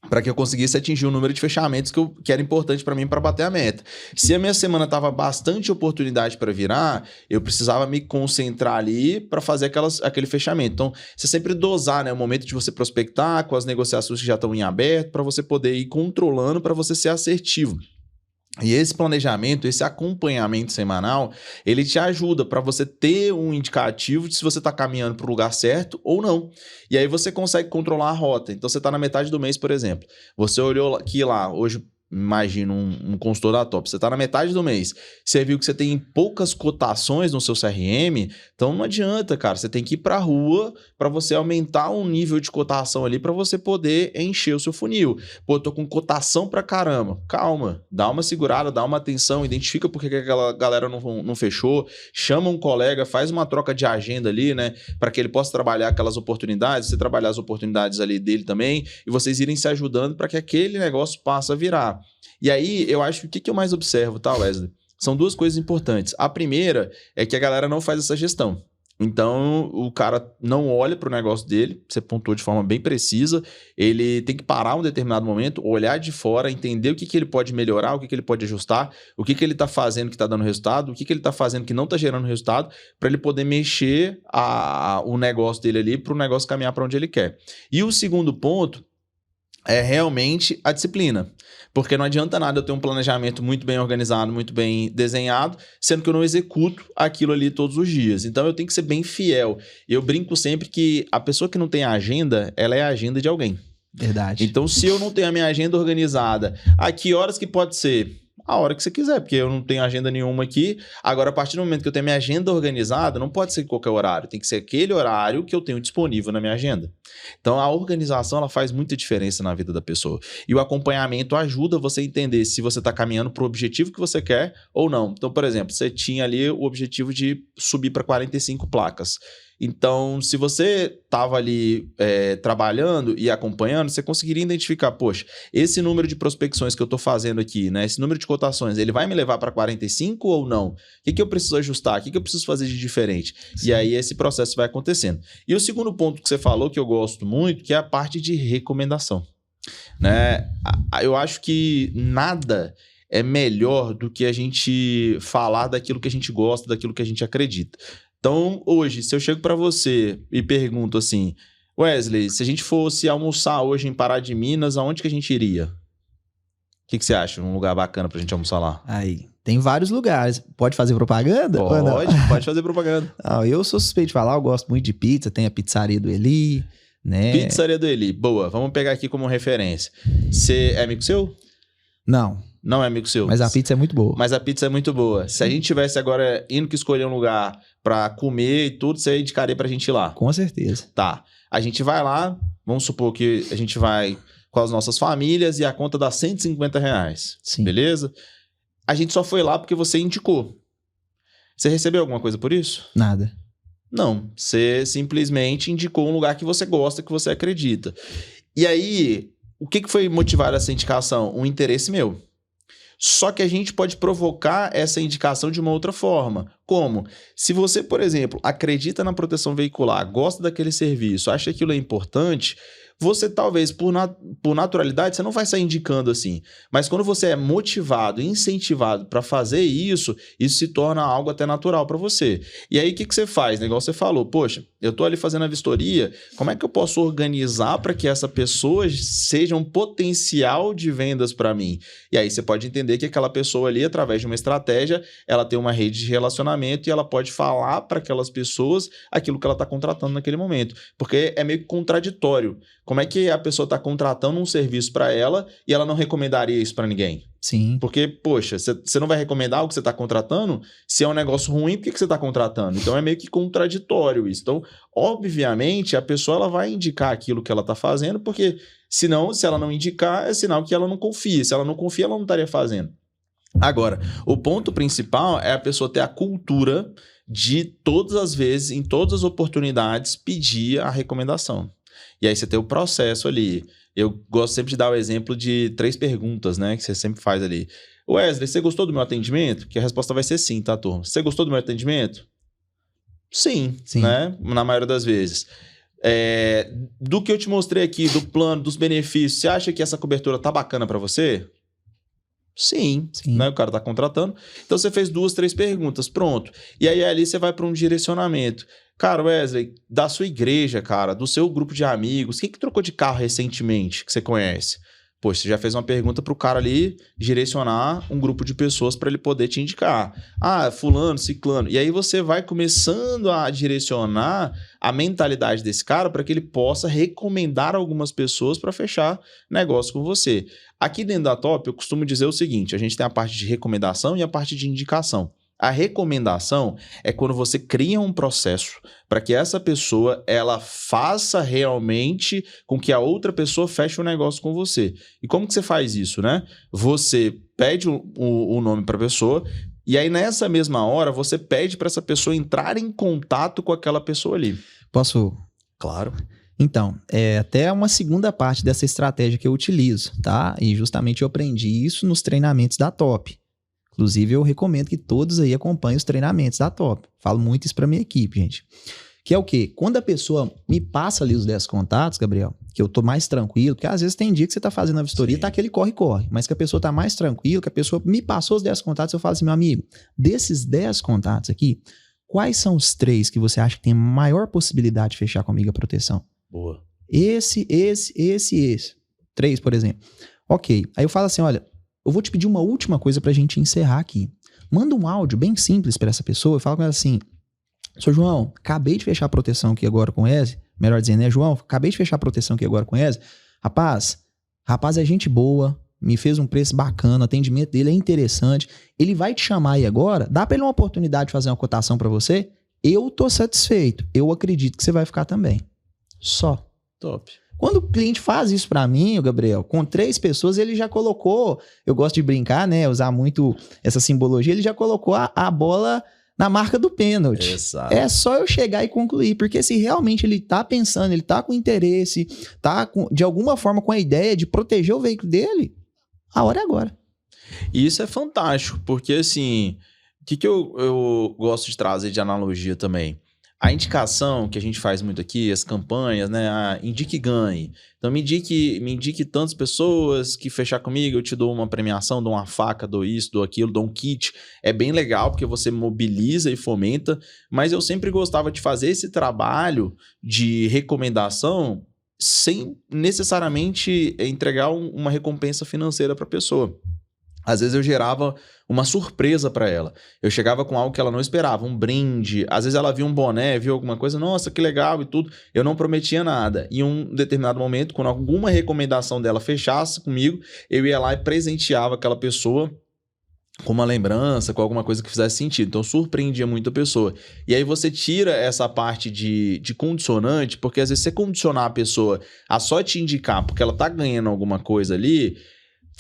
para que eu conseguisse atingir o número de fechamentos que era importante para mim para bater a meta. Se a minha semana estava bastante oportunidade para virar, eu precisava me concentrar ali para fazer aquele fechamento. Então, você sempre dosar, né, o momento de você prospectar com as negociações que já estão em aberto, para você poder ir controlando, para você ser assertivo. E esse planejamento, esse acompanhamento semanal, ele te ajuda para você ter um indicativo de se você está caminhando para o lugar certo ou não. E aí você consegue controlar a rota. Então você está na metade do mês, por exemplo. Você olhou aqui lá, hoje, imagina um consultor da Top, você está na metade do mês, você viu que você tem poucas cotações no seu CRM, então não adianta, cara, você tem que ir para a rua para você aumentar um nível de cotação ali para você poder encher o seu funil. Pô, tô com cotação pra caramba, calma, dá uma segurada, dá uma atenção, identifica por que aquela galera não fechou, chama um colega, faz uma troca de agenda ali, né, para que ele possa trabalhar aquelas oportunidades, você trabalhar as oportunidades ali dele também, e vocês irem se ajudando para que aquele negócio passe a virar. E aí, eu acho que o que eu mais observo, tá, Wesley? São 2 coisas importantes. A primeira é que a galera não faz essa gestão. Então, o cara não olha para o negócio dele, você pontuou de forma bem precisa, ele tem que parar um determinado momento, olhar de fora, entender o que ele pode melhorar, o que ele pode ajustar, o que ele está fazendo que está dando resultado, o que ele está fazendo que não está gerando resultado, para ele poder mexer o negócio dele ali para o negócio caminhar para onde ele quer. E o segundo ponto é realmente a disciplina. Porque não adianta nada eu ter um planejamento muito bem organizado, muito bem desenhado, sendo que eu não executo aquilo ali todos os dias. Então eu tenho que ser bem fiel. Eu brinco sempre que a pessoa que não tem agenda, ela é a agenda de alguém. Verdade. Então se eu não tenho a minha agenda organizada, a que horas que pode ser? A hora que você quiser, porque eu não tenho agenda nenhuma aqui. Agora, a partir do momento que eu tenho minha agenda organizada, não pode ser qualquer horário. Tem que ser aquele horário que eu tenho disponível na minha agenda. Então, a organização ela faz muita diferença na vida da pessoa. E o acompanhamento ajuda você a entender se você está caminhando para o objetivo que você quer ou não. Então, por exemplo, você tinha ali o objetivo de subir para 45 placas. Então, se você estava ali trabalhando e acompanhando, você conseguiria identificar, poxa, esse número de prospecções que eu estou fazendo aqui, né, esse número de cotações, ele vai me levar para 45 ou não? O que eu preciso ajustar? O que eu preciso fazer de diferente? Sim. E aí esse processo vai acontecendo. E o segundo ponto que você falou, que eu gosto muito, que é a parte de recomendação. Né? Eu acho que nada é melhor do que a gente falar daquilo que a gente gosta, daquilo que a gente acredita. Então, hoje, se eu chego para você e pergunto assim, Wesley, se a gente fosse almoçar hoje em Pará de Minas, aonde que a gente iria? O que você acha? Um lugar bacana pra gente almoçar lá? Aí, tem vários lugares. Pode fazer propaganda? Pode fazer propaganda. Eu sou suspeito de falar, eu gosto muito de pizza, tem a pizzaria do Eli, né? Pizzaria do Eli, boa. Vamos pegar aqui como referência. Você é amigo seu? Não é amigo seu. Mas a pizza é muito boa. Mas a pizza é muito boa. Se a gente tivesse agora indo que escolher um lugar pra comer e tudo, você indicaria pra gente ir lá? Com certeza. Tá. A gente vai lá, vamos supor que a gente vai com as nossas famílias e a conta dá R$150. Sim. Beleza? A gente só foi lá porque você indicou. Você recebeu alguma coisa por isso? Nada. Não. Você simplesmente indicou um lugar que você gosta, que você acredita. E aí, o que foi motivar essa indicação? Um interesse meu. Só que a gente pode provocar essa indicação de uma outra forma. Como? Se você, por exemplo, acredita na proteção veicular, gosta daquele serviço, acha que aquilo é importante, você talvez, por naturalidade, você não vai sair indicando assim. Mas quando você é motivado, incentivado para fazer isso se torna algo até natural para você. E aí, o que você faz? Igual você falou, poxa, eu tô ali fazendo a vistoria, como é que eu posso organizar para que essa pessoa seja um potencial de vendas para mim? E aí você pode entender que aquela pessoa ali, através de uma estratégia, ela tem uma rede de relacionamento e ela pode falar para aquelas pessoas aquilo que ela está contratando naquele momento. Porque é meio que contraditório. Como é que a pessoa está contratando um serviço para ela e ela não recomendaria isso para ninguém? Sim. Porque, poxa, você não vai recomendar o que você está contratando? Se é um negócio ruim, por que você está contratando? Então é meio que contraditório isso. Então, obviamente, a pessoa ela vai indicar aquilo que ela está fazendo, porque senão, se ela não indicar, é sinal que ela não confia. Se ela não confia, ela não estaria fazendo. Agora, o ponto principal é a pessoa ter a cultura de todas as vezes, em todas as oportunidades, pedir a recomendação. E aí você tem o processo ali. Eu gosto sempre de dar o exemplo de 3 perguntas, né? Que você sempre faz ali. Wesley, você gostou do meu atendimento? Que a resposta vai ser sim, tá, turma? Você gostou do meu atendimento? Sim, né? Na maioria das vezes. Do que eu te mostrei aqui, do plano, dos benefícios, você acha que essa cobertura tá bacana para você? Sim. Né? O cara tá contratando. Então você fez 2, 3 perguntas, pronto. E aí ali você vai para um direcionamento. Cara, Wesley, da sua igreja, cara, do seu grupo de amigos, quem que trocou de carro recentemente que você conhece? Poxa, você já fez uma pergunta pro cara ali direcionar um grupo de pessoas para ele poder te indicar. Ah, fulano, ciclano. E aí você vai começando a direcionar a mentalidade desse cara para que ele possa recomendar algumas pessoas para fechar negócio com você. Aqui dentro da Top, eu costumo dizer o seguinte, a gente tem a parte de recomendação e a parte de indicação. A recomendação é quando você cria um processo para que essa pessoa ela faça realmente com que a outra pessoa feche um negócio com você. E como que você faz isso, né? Você pede o nome para a pessoa e aí nessa mesma hora você pede para essa pessoa entrar em contato com aquela pessoa ali. Posso? Claro. Então, é até uma segunda parte dessa estratégia que eu utilizo, tá? E justamente eu aprendi isso nos treinamentos da Top. Inclusive, eu recomendo que todos aí acompanhem os treinamentos da Top. Falo muito isso para minha equipe, gente. Que é o quê? Quando a pessoa me passa ali os 10 contatos, Gabriel, que eu tô mais tranquilo, porque às vezes tem dia que você tá fazendo a vistoria e tá aquele corre-corre, mas que a pessoa tá mais tranquilo, que a pessoa me passou os 10 contatos, eu falo assim, meu amigo, desses 10 contatos aqui, quais são os 3 que você acha que tem maior possibilidade de fechar comigo a proteção? Boa. Esse. 3, por exemplo. Ok. Aí eu falo assim, olha, eu vou te pedir uma última coisa pra gente encerrar aqui. Manda um áudio bem simples pra essa pessoa e fala com ela assim, Sr. João, acabei de fechar a proteção aqui agora com o Eze. Melhor dizendo, né, João? Acabei de fechar a proteção aqui agora com o Eze. Rapaz é gente boa, me fez um preço bacana, o atendimento dele é interessante. Ele vai te chamar aí agora, dá pra ele uma oportunidade de fazer uma cotação pra você? Eu tô satisfeito. Eu acredito que você vai ficar também. Só. Top. Quando o cliente faz isso pra mim, o Gabriel, com 3 pessoas, ele já colocou, eu gosto de brincar, né, usar muito essa simbologia, ele já colocou a bola na marca do pênalti. Exato. É só eu chegar e concluir, porque se realmente ele tá pensando, ele tá com interesse, tá de alguma forma com a ideia de proteger o veículo dele, a hora é agora. E isso é fantástico, porque assim, o que eu gosto de trazer de analogia também? A indicação que a gente faz muito aqui, as campanhas, né? Indique e ganhe. Então me indique tantas pessoas que fechar comigo, eu te dou uma premiação, dou uma faca, dou isso, dou aquilo, dou um kit. É bem legal porque você mobiliza e fomenta, mas eu sempre gostava de fazer esse trabalho de recomendação sem necessariamente entregar uma recompensa financeira para a pessoa. Às vezes eu gerava uma surpresa para ela. Eu chegava com algo que ela não esperava, um brinde. Às vezes ela viu um boné, viu alguma coisa, nossa, que legal e tudo. Eu não prometia nada. E em um determinado momento, quando alguma recomendação dela fechasse comigo, eu ia lá e presenteava aquela pessoa com uma lembrança, com alguma coisa que fizesse sentido. Então surpreendia muito a pessoa. E aí você tira essa parte de condicionante, porque às vezes você condicionar a pessoa a só te indicar porque ela tá ganhando alguma coisa ali...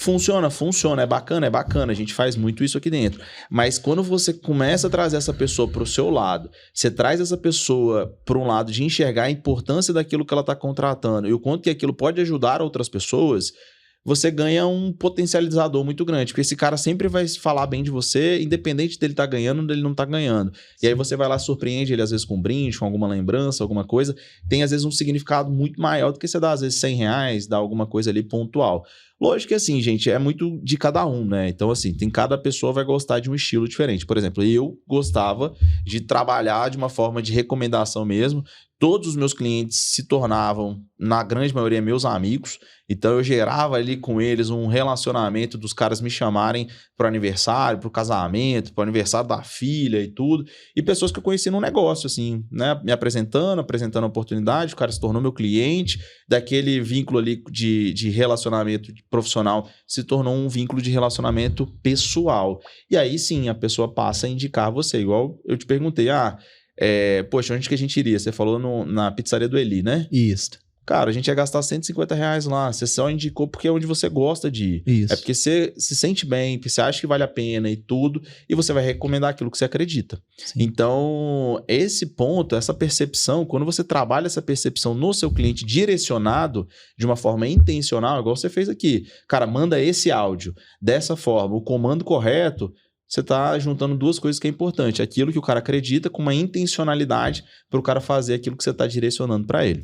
Funciona, é bacana, a gente faz muito isso aqui dentro. Mas quando você começa a trazer essa pessoa para o seu lado, você traz essa pessoa para um lado de enxergar a importância daquilo que ela está contratando e o quanto que aquilo pode ajudar outras pessoas, você ganha um potencializador muito grande, porque esse cara sempre vai falar bem de você, independente dele estar ganhando ou dele não estar ganhando. E aí você vai lá, surpreende ele às vezes com um brinde, com alguma lembrança, alguma coisa, tem às vezes um significado muito maior do que você dá às vezes R$100, dá alguma coisa ali pontual. Lógico que assim, gente, é muito de cada um, né? Então assim, cada pessoa vai gostar de um estilo diferente. Por exemplo, eu gostava de trabalhar de uma forma de recomendação mesmo. Todos os meus clientes se tornavam, na grande maioria, meus amigos. Então eu gerava ali com eles um relacionamento dos caras me chamarem para o aniversário, para o casamento, para o aniversário da filha e tudo. E pessoas que eu conheci no negócio, assim, né? Me apresentando a oportunidade, o cara se tornou meu cliente. Daquele vínculo ali de relacionamento profissional se tornou um vínculo de relacionamento pessoal. E aí sim a pessoa passa a indicar você. Igual eu te perguntei, poxa, onde que a gente iria? Você falou na pizzaria do Eli, né? Isso. Cara, a gente ia gastar R$150 lá. Você só indicou porque é onde você gosta de ir. Isso. É porque você se sente bem, porque você acha que vale a pena e tudo, e você vai recomendar aquilo que você acredita. Sim. Então, esse ponto, essa percepção, quando você trabalha essa percepção no seu cliente direcionado de uma forma intencional, igual você fez aqui. Cara, manda esse áudio dessa forma, o comando correto. Você está juntando duas coisas que é importante. Aquilo que o cara acredita com uma intencionalidade para o cara fazer aquilo que você está direcionando para ele.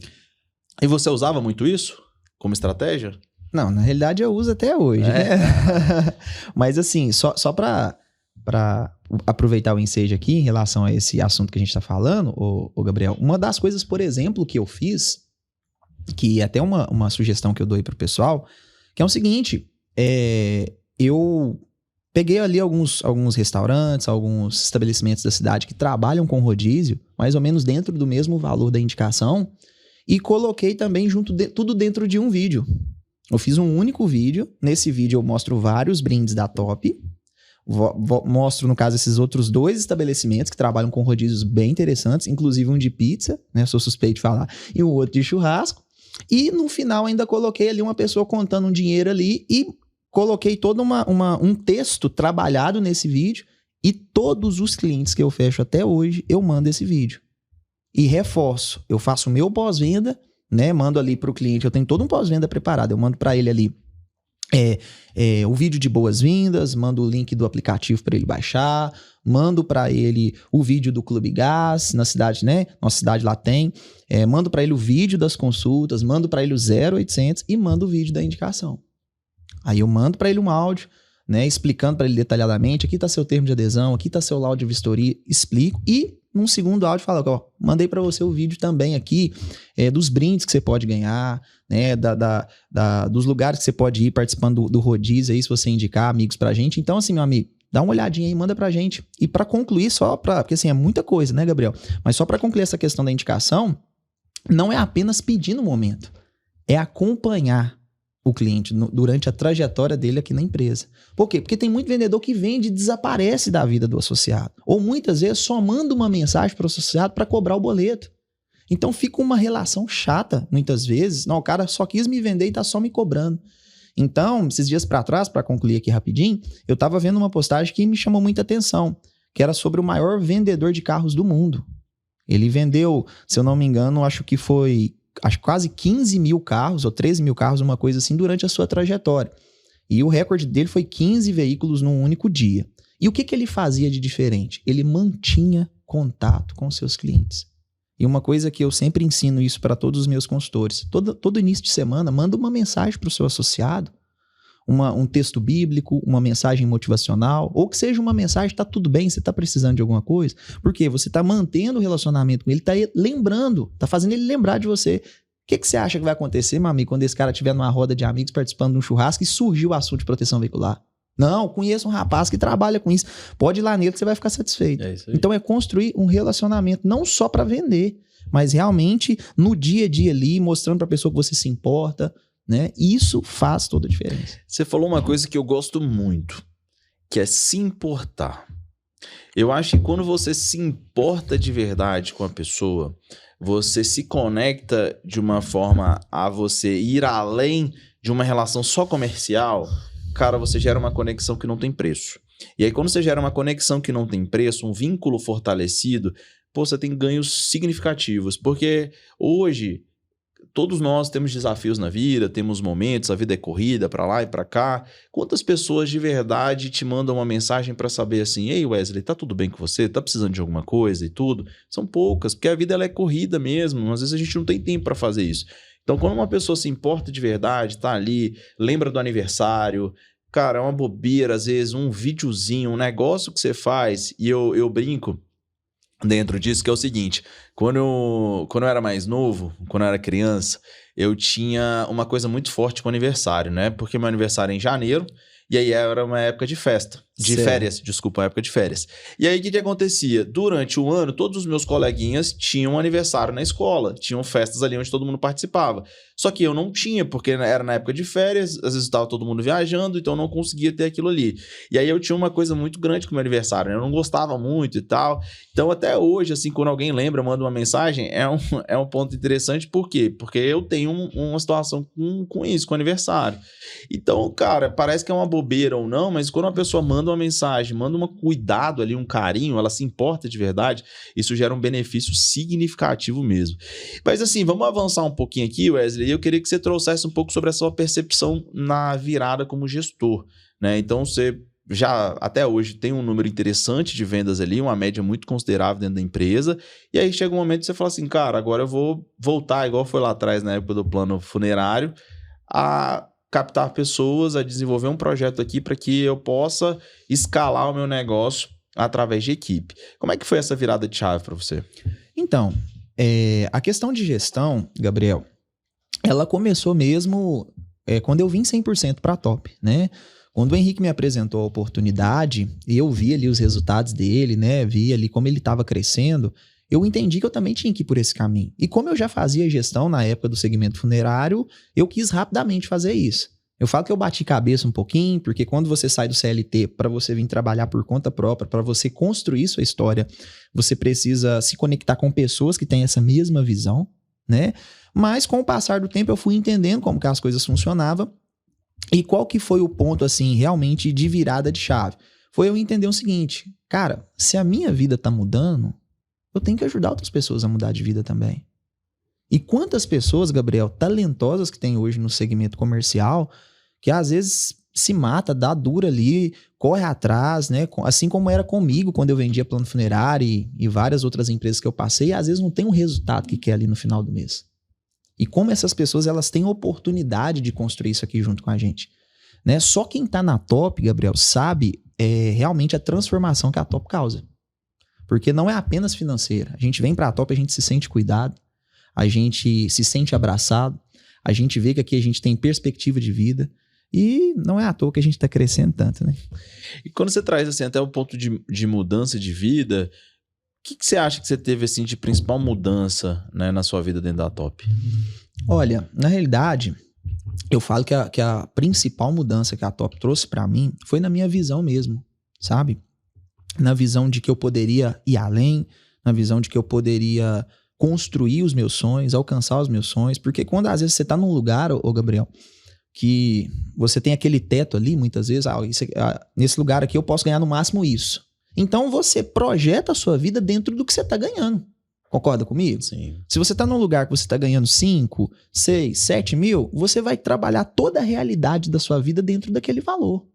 E você usava muito isso como estratégia? Não, na realidade eu uso até hoje, né? Mas assim, só para aproveitar o ensejo aqui em relação a esse assunto que a gente está falando, ô Gabriel, uma das coisas, por exemplo, que eu fiz, que é até uma sugestão que eu dou aí pro pessoal, que é o seguinte, eu peguei ali alguns restaurantes, alguns estabelecimentos da cidade que trabalham com rodízio, mais ou menos dentro do mesmo valor da indicação, e coloquei também tudo dentro de um vídeo. Eu fiz um único vídeo. Nesse vídeo eu mostro vários brindes da Top. Mostro, no caso, esses outros 2 estabelecimentos que trabalham com rodízios bem interessantes, inclusive um de pizza, né? Sou suspeito de falar, e um outro de churrasco. E no final ainda coloquei ali uma pessoa contando um dinheiro ali e coloquei todo um texto trabalhado nesse vídeo, e todos os clientes que eu fecho até hoje, eu mando esse vídeo. E reforço, eu faço o meu pós-venda, né? Mando ali para o cliente, eu tenho todo um pós-venda preparado, eu mando para ele ali o vídeo de boas-vindas, mando o link do aplicativo para ele baixar, mando para ele o vídeo do Clube Gás, na cidade, né? Nossa cidade lá tem, mando para ele o vídeo das consultas, mando para ele o 0800 e mando o vídeo da indicação. Aí eu mando para ele um áudio, né? Explicando para ele detalhadamente, aqui está seu termo de adesão, aqui está seu laudo de vistoria, explico, e num segundo áudio fala, mandei para você o vídeo também aqui dos brindes que você pode ganhar, né, dos lugares que você pode ir participando do rodízio aí, se você indicar amigos pra gente. Então assim, meu amigo, dá uma olhadinha aí, manda pra gente. E para concluir porque assim, é muita coisa, né, Gabriel? Mas só para concluir essa questão da indicação, não é apenas pedir no momento, é acompanhar o cliente durante a trajetória dele aqui na empresa. Por quê? Porque tem muito vendedor que vende e desaparece da vida do associado. Ou muitas vezes só manda uma mensagem para o associado para cobrar o boleto. Então fica uma relação chata, muitas vezes. Não, o cara só quis me vender e tá só me cobrando. Então, esses dias para trás, para concluir aqui rapidinho, eu estava vendo uma postagem que me chamou muita atenção, que era sobre o maior vendedor de carros do mundo. Ele vendeu, se eu não me engano, acho quase 15 mil carros, ou 13 mil carros, uma coisa assim, durante a sua trajetória. E o recorde dele foi 15 veículos num único dia. E o que ele fazia de diferente? Ele mantinha contato com seus clientes. E uma coisa que eu sempre ensino isso para todos os meus consultores, todo início de semana, manda uma mensagem para o seu associado, um texto bíblico, uma mensagem motivacional, ou que seja uma mensagem, tá tudo bem, você tá precisando de alguma coisa, porque você tá mantendo o relacionamento com ele, tá lembrando, tá fazendo ele lembrar de você. O que você acha que vai acontecer, meu amigo, quando esse cara estiver numa roda de amigos participando de um churrasco e surgiu o assunto de proteção veicular? Não, conheço um rapaz que trabalha com isso, pode ir lá nele que você vai ficar satisfeito. É isso aí. Então é construir um relacionamento, não só para vender, mas realmente no dia a dia ali, mostrando para a pessoa que você se importa, né? Isso faz toda a diferença. Você falou uma coisa que eu gosto muito, que é se importar. Eu acho que quando você se importa de verdade com a pessoa, você se conecta de uma forma a você ir além de uma relação só comercial, cara, você gera uma conexão que não tem preço. E aí quando você gera uma conexão que não tem preço, um vínculo fortalecido, você tem ganhos significativos. Porque hoje todos nós temos desafios na vida, temos momentos, a vida é corrida para lá e para cá. Quantas pessoas de verdade te mandam uma mensagem para saber assim, ei Wesley, tá tudo bem com você? Tá precisando de alguma coisa e tudo? São poucas, porque a vida ela é corrida mesmo, às vezes a gente não tem tempo para fazer isso. Então quando uma pessoa se importa de verdade, tá ali, lembra do aniversário, cara, é uma bobeira, às vezes um videozinho, um negócio que você faz, e eu brinco dentro disso, que é o seguinte, quando eu era mais novo, quando eu era criança, eu tinha uma coisa muito forte com o aniversário, né? Porque meu aniversário é em janeiro, e aí era uma época de festa, de férias, desculpa, uma época de férias. E aí o que acontecia? Durante o ano, todos os meus coleguinhas tinham aniversário na escola, tinham festas ali onde todo mundo participava. Só que eu não tinha, porque era na época de férias, às vezes estava todo mundo viajando, então eu não conseguia ter aquilo ali. E aí eu tinha uma coisa muito grande com o meu aniversário, né? Eu não gostava muito e tal. Então até hoje, assim, quando alguém lembra, manda uma mensagem, é um ponto interessante. Por quê? Porque eu tenho uma situação com isso, com o aniversário. Então, cara, parece que é uma bobeira ou não, mas quando uma pessoa manda uma mensagem, manda um cuidado ali, um carinho, ela se importa de verdade, isso gera um benefício significativo mesmo. Mas assim, vamos avançar um pouquinho aqui, Wesley, e eu queria que você trouxesse um pouco sobre a sua percepção na virada como gestor, né? Então você já até hoje tem um número interessante de vendas ali, uma média muito considerável dentro da empresa, e aí chega um momento que você fala assim, cara, agora eu vou voltar, igual foi lá atrás na época do plano funerário, a captar pessoas, a desenvolver um projeto aqui para que eu possa escalar o meu negócio através de equipe. Como é que foi essa virada de chave para você? Então, a questão de gestão, Gabriel, ela começou mesmo quando eu vim 100% para a Top, né? Quando o Henrique me apresentou a oportunidade e eu vi ali os resultados dele, né? Vi ali como ele estava crescendo, eu entendi que eu também tinha que ir por esse caminho. E como eu já fazia gestão na época do segmento funerário, eu quis rapidamente fazer isso. Eu falo que eu bati cabeça um pouquinho, porque quando você sai do CLT para você vir trabalhar por conta própria, para você construir sua história, você precisa se conectar com pessoas que têm essa mesma visão, né? Mas com o passar do tempo eu fui entendendo como que as coisas funcionavam e qual que foi o ponto, assim, realmente de virada de chave. Foi eu entender o seguinte, cara, se a minha vida tá mudando, eu tenho que ajudar outras pessoas a mudar de vida também. E quantas pessoas, Gabriel, talentosas que tem hoje no segmento comercial, que às vezes se mata, dá dura ali, corre atrás, né? Assim como era comigo quando eu vendia plano funerário e várias outras empresas que eu passei, às vezes não tem um resultado que quer ali no final do mês. E como essas pessoas, elas têm oportunidade de construir isso aqui junto com a gente, né? Só quem tá na Top, Gabriel, sabe realmente a transformação que a Top causa. Porque não é apenas financeira. A gente vem pra Top, a gente se sente cuidado, a gente se sente abraçado, a gente vê que aqui a gente tem perspectiva de vida e não é à toa que a gente tá crescendo tanto, né? E quando você traz assim até o ponto de mudança de vida, o que você acha que você teve assim de principal mudança, né, na sua vida dentro da Top? Olha, na realidade, eu falo que a principal mudança que a Top trouxe pra mim foi na minha visão mesmo, sabe? Na visão de que eu poderia ir além, na visão de que eu poderia construir os meus sonhos, alcançar os meus sonhos, porque quando às vezes você tá num lugar, ô Gabriel, que você tem aquele teto ali, muitas vezes, nesse lugar aqui eu posso ganhar no máximo isso. Então você projeta a sua vida dentro do que você tá ganhando. Concorda comigo? Sim. Se você tá num lugar que você tá ganhando 5, 6, 7 mil, você vai trabalhar toda a realidade da sua vida dentro daquele valor.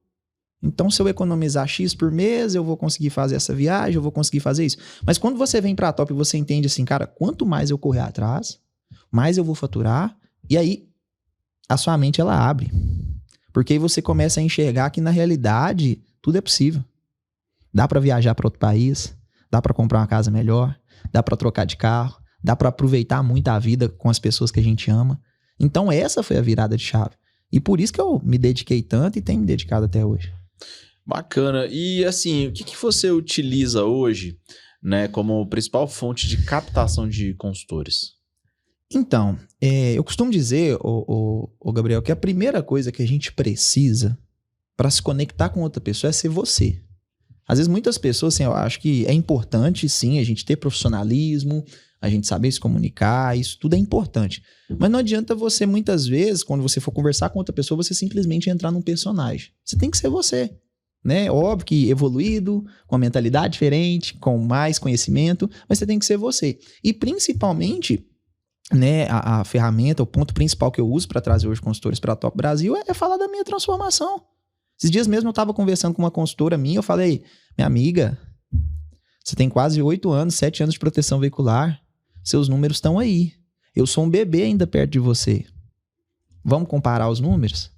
Então, se eu economizar X por mês, eu vou conseguir fazer essa viagem, eu vou conseguir fazer isso. Mas quando você vem pra Top e você entende assim, cara, quanto mais eu correr atrás, mais eu vou faturar, e aí a sua mente ela abre. Porque aí você começa a enxergar que na realidade tudo é possível. Dá pra viajar pra outro país, dá pra comprar uma casa melhor, dá pra trocar de carro, dá pra aproveitar muito a vida com as pessoas que a gente ama. Então essa foi a virada de chave. E por isso que eu me dediquei tanto e tenho me dedicado até hoje. Bacana. E assim, o que você utiliza hoje, né, como principal fonte de captação de consultores? Então, eu costumo dizer, ô Gabriel, que a primeira coisa que a gente precisa para se conectar com outra pessoa é ser você. Às vezes muitas pessoas, assim, eu acho que é importante, sim, a gente ter profissionalismo, a gente saber se comunicar, isso tudo é importante. Mas não adianta você, muitas vezes, quando você for conversar com outra pessoa, você simplesmente entrar num personagem. Você tem que ser você, né? Óbvio que evoluído, com uma mentalidade diferente, com mais conhecimento, mas você tem que ser você. E principalmente né, a ferramenta, o ponto principal que eu uso para trazer hoje consultores para a Top Brasil é falar da minha transformação. Esses dias mesmo eu estava conversando com uma consultora minha, eu falei, minha amiga, você tem quase 8 anos, 7 anos de proteção veicular, seus números estão aí. Eu sou um bebê ainda perto de você. Vamos comparar os números?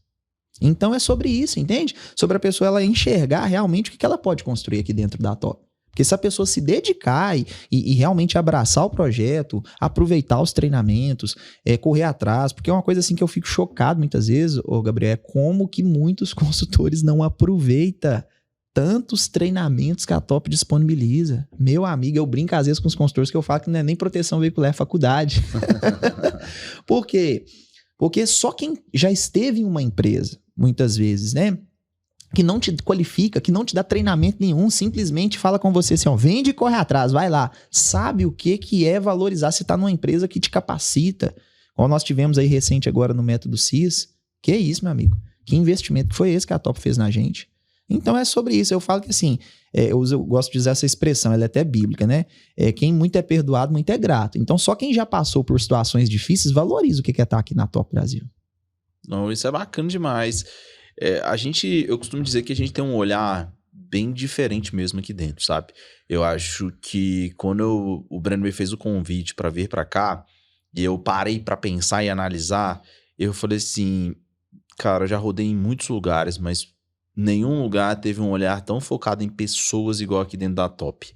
Então é sobre isso, entende? Sobre a pessoa ela enxergar realmente o que ela pode construir aqui dentro da Top. Porque se a pessoa se dedicar e realmente abraçar o projeto, aproveitar os treinamentos, correr atrás, porque é uma coisa assim que eu fico chocado muitas vezes, Gabriel, é como que muitos consultores não aproveitam tantos treinamentos que a Top disponibiliza. Meu amigo, eu brinco às vezes com os consultores que eu falo que não é nem proteção veicular, é faculdade. Por quê? Porque só quem já esteve em uma empresa, muitas vezes, né? Que não te qualifica, que não te dá treinamento nenhum, simplesmente fala com você assim, ó, vende e corre atrás, vai lá. Sabe o que é valorizar se tá numa empresa que te capacita? Como nós tivemos aí recente agora no Método CIS. Que é isso, meu amigo? Que investimento que foi esse que a Top fez na gente? Então é sobre isso. Eu falo que assim, eu gosto de usar essa expressão, ela é até bíblica, né? Quem muito é perdoado, muito é grato. Então só quem já passou por situações difíceis valoriza o que é estar aqui na Top Brasil. Não, isso é bacana demais. Eu costumo dizer que a gente tem um olhar bem diferente mesmo aqui dentro, sabe? Eu acho que quando o Breno me fez o convite para vir para cá, e eu parei para pensar e analisar, eu falei assim, cara, eu já rodei em muitos lugares, mas nenhum lugar teve um olhar tão focado em pessoas igual aqui dentro da Top.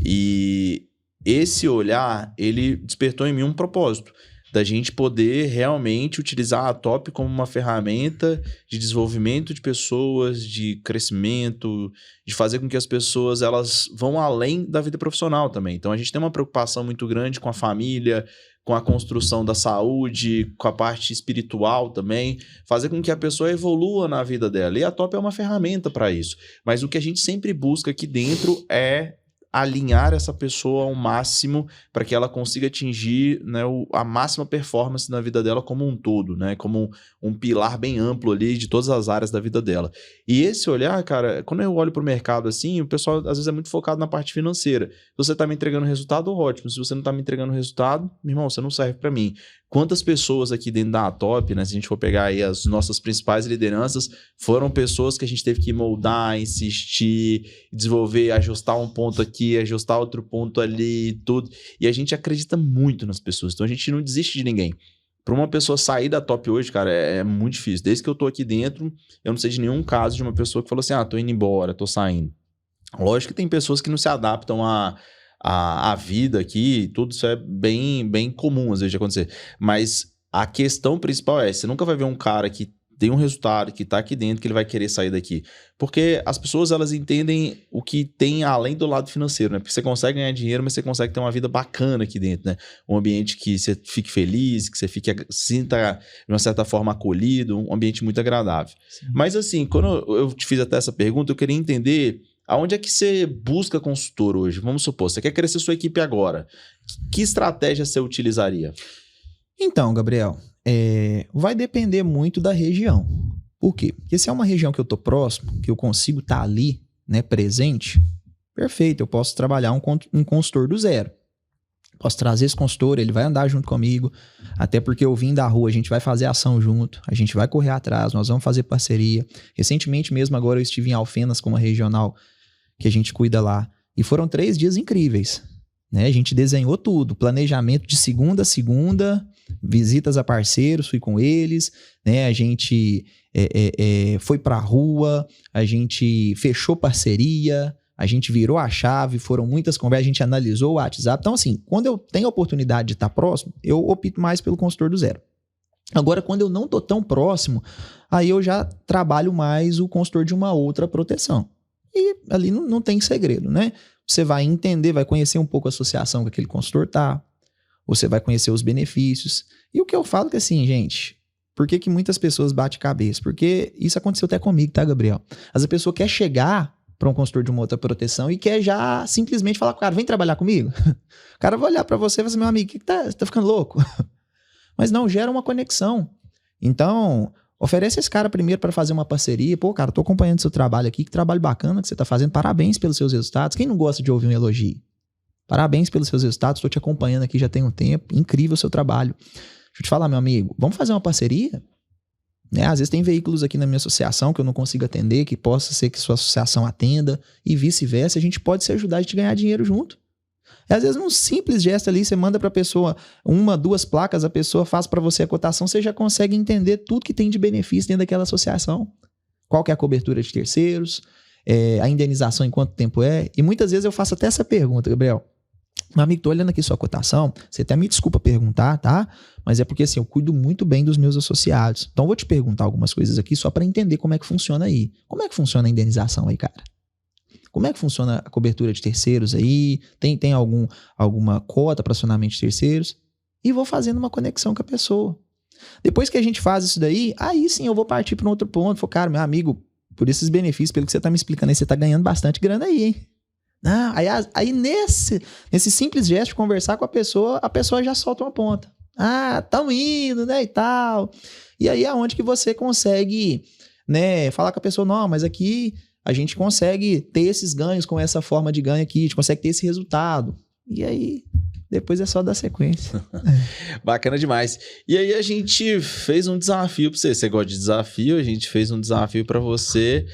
E esse olhar, ele despertou em mim um propósito, da gente poder realmente utilizar a Top como uma ferramenta de desenvolvimento de pessoas, de crescimento, de fazer com que as pessoas elas vão além da vida profissional também. Então a gente tem uma preocupação muito grande com a família, com a construção da saúde, com a parte espiritual também, fazer com que a pessoa evolua na vida dela. E a Top é uma ferramenta para isso. Mas o que a gente sempre busca aqui dentro é alinhar essa pessoa ao máximo para que ela consiga atingir, né, a máxima performance na vida dela como um todo, né, como um pilar bem amplo ali de todas as áreas da vida dela. E esse olhar, cara, quando eu olho para o mercado assim, o pessoal às vezes é muito focado na parte financeira. Se você está me entregando resultado, ótimo. Se você não está me entregando resultado, meu irmão, você não serve para mim. Quantas pessoas aqui dentro da Top, né, se a gente for pegar aí as nossas principais lideranças, foram pessoas que a gente teve que moldar, insistir, desenvolver, ajustar um ponto aqui, ajustar outro ponto ali, tudo. E a gente acredita muito nas pessoas, então a gente não desiste de ninguém. Para uma pessoa sair da Top hoje, cara, é muito difícil. Desde que eu tô aqui dentro, eu não sei de nenhum caso de uma pessoa que falou assim, tô indo embora, tô saindo. Lógico que tem pessoas que não se adaptam a vida aqui, tudo isso é bem, bem comum às vezes de acontecer. Mas a questão principal você nunca vai ver um cara que tem um resultado, que tá aqui dentro, que ele vai querer sair daqui. Porque as pessoas, elas entendem o que tem além do lado financeiro, né? Porque você consegue ganhar dinheiro, mas você consegue ter uma vida bacana aqui dentro, né? Um ambiente que você fique feliz, que você sinta de uma certa forma acolhido, um ambiente muito agradável. Sim. Mas assim, quando eu te fiz até essa pergunta, eu queria entender aonde é que você busca consultor hoje? Vamos supor, você quer crescer sua equipe agora. Que estratégia você utilizaria? Então, Gabriel, vai depender muito da região. Por quê? Porque se é uma região que eu tô próximo, que eu consigo estar ali, né, presente, perfeito, eu posso trabalhar um consultor do zero. Posso trazer esse consultor, ele vai andar junto comigo, até porque eu vim da rua, a gente vai fazer ação junto, a gente vai correr atrás, nós vamos fazer parceria. Recentemente mesmo, agora eu estive em Alfenas com uma regional que a gente cuida lá, e foram 3 dias incríveis, né? A gente desenhou tudo, planejamento de segunda a segunda, visitas a parceiros, fui com eles, né? A gente foi pra rua, a gente fechou parceria, a gente virou a chave, foram muitas conversas, a gente analisou o WhatsApp. Então, assim, quando eu tenho a oportunidade de estar próximo, eu opto mais pelo consultor do zero. Agora, quando eu não tô tão próximo, aí eu já trabalho mais o consultor de uma outra proteção. E ali não tem segredo, né? Você vai entender, vai conhecer um pouco a associação que aquele consultor tá, você vai conhecer os benefícios. E o que eu falo que assim, gente, por que muitas pessoas batem cabeça? Porque isso aconteceu até comigo, tá, Gabriel? Às vezes a pessoa quer chegar para um consultor de uma outra proteção e quer já simplesmente falar com o cara, vem trabalhar comigo. O cara vai olhar para você e vai dizer, meu amigo, você tá ficando louco? Mas não, gera uma conexão. Então, oferece esse cara primeiro para fazer uma parceria. Pô, cara, tô acompanhando seu trabalho aqui, que trabalho bacana que você tá fazendo, parabéns pelos seus resultados. Quem não gosta de ouvir um elogio? Parabéns pelos seus resultados, estou te acompanhando aqui já tem um tempo, incrível o seu trabalho. Deixa eu te falar, meu amigo, vamos fazer uma parceria? Né? Às vezes tem veículos aqui na minha associação que eu não consigo atender, que possa ser que sua associação atenda e vice-versa, a gente pode se ajudar a gente ganhar dinheiro junto. E às vezes num simples gesto ali, você manda para a pessoa 1, 2 placas, a pessoa faz para você a cotação, você já consegue entender tudo que tem de benefício dentro daquela associação. Qual que é a cobertura de terceiros, a indenização em quanto tempo é. E muitas vezes eu faço até essa pergunta, Gabriel. Meu amigo, tô olhando aqui sua cotação, você até me desculpa perguntar, tá? Mas é porque assim, eu cuido muito bem dos meus associados. Então eu vou te perguntar algumas coisas aqui só para entender como é que funciona aí. Como é que funciona a indenização aí, cara? Como é que funciona a cobertura de terceiros aí? Tem alguma cota para acionamento de terceiros? E vou fazendo uma conexão com a pessoa. Depois que a gente faz isso daí, aí sim eu vou partir para um outro ponto. Falo, cara, meu amigo, por esses benefícios, pelo que você tá me explicando aí, você tá ganhando bastante grana aí, hein? Aí nesse simples gesto de conversar com a pessoa já solta uma ponta. Tamo indo, né, e tal. E aí é onde que você consegue, né, falar com a pessoa, não, mas aqui a gente consegue ter esses ganhos com essa forma de ganho aqui, a gente consegue ter esse resultado. E aí, depois é só dar sequência. Bacana demais. E aí a gente fez um desafio pra você. Você gosta de desafio? A gente fez um desafio pra você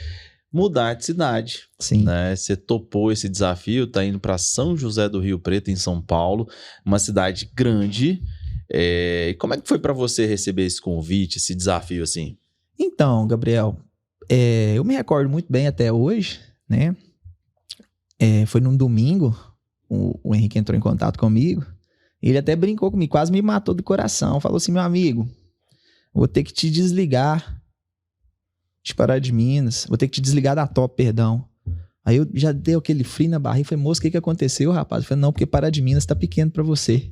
mudar de cidade. Sim. Né? Você topou esse desafio, tá indo para São José do Rio Preto, em São Paulo, uma cidade grande. Como é que foi para você receber esse convite, esse desafio assim? Então, Gabriel, eu me recordo muito bem até hoje, né? Foi num domingo, o Henrique entrou em contato comigo, ele até brincou comigo, quase me matou do coração, falou assim, meu amigo, vou ter que te desligar de Pará de Minas, vou ter que te desligar da Top, perdão. Aí eu já dei aquele frio na barriga, falei, moço, o que aconteceu, rapaz? Eu falei, não, porque Pará de Minas tá pequeno pra você.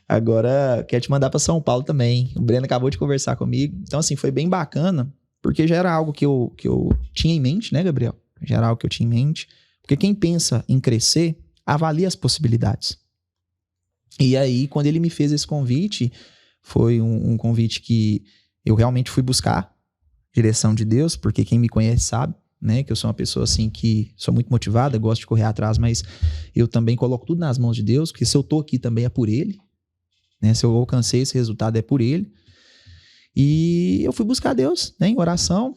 Agora, quer te mandar pra São Paulo também. O Breno acabou de conversar comigo. Então, assim, foi bem bacana, porque já era algo que eu tinha em mente, né, Gabriel? Já era algo que eu tinha em mente. Porque quem pensa em crescer, avalia as possibilidades. E aí, quando ele me fez esse convite, foi um convite que eu realmente fui buscar direção de Deus, porque quem me conhece sabe, né, que eu sou uma pessoa assim que sou muito motivada, gosto de correr atrás, mas eu também coloco tudo nas mãos de Deus, porque se eu tô aqui também é por Ele, né, se eu alcancei esse resultado é por Ele. E eu fui buscar Deus, né, em oração,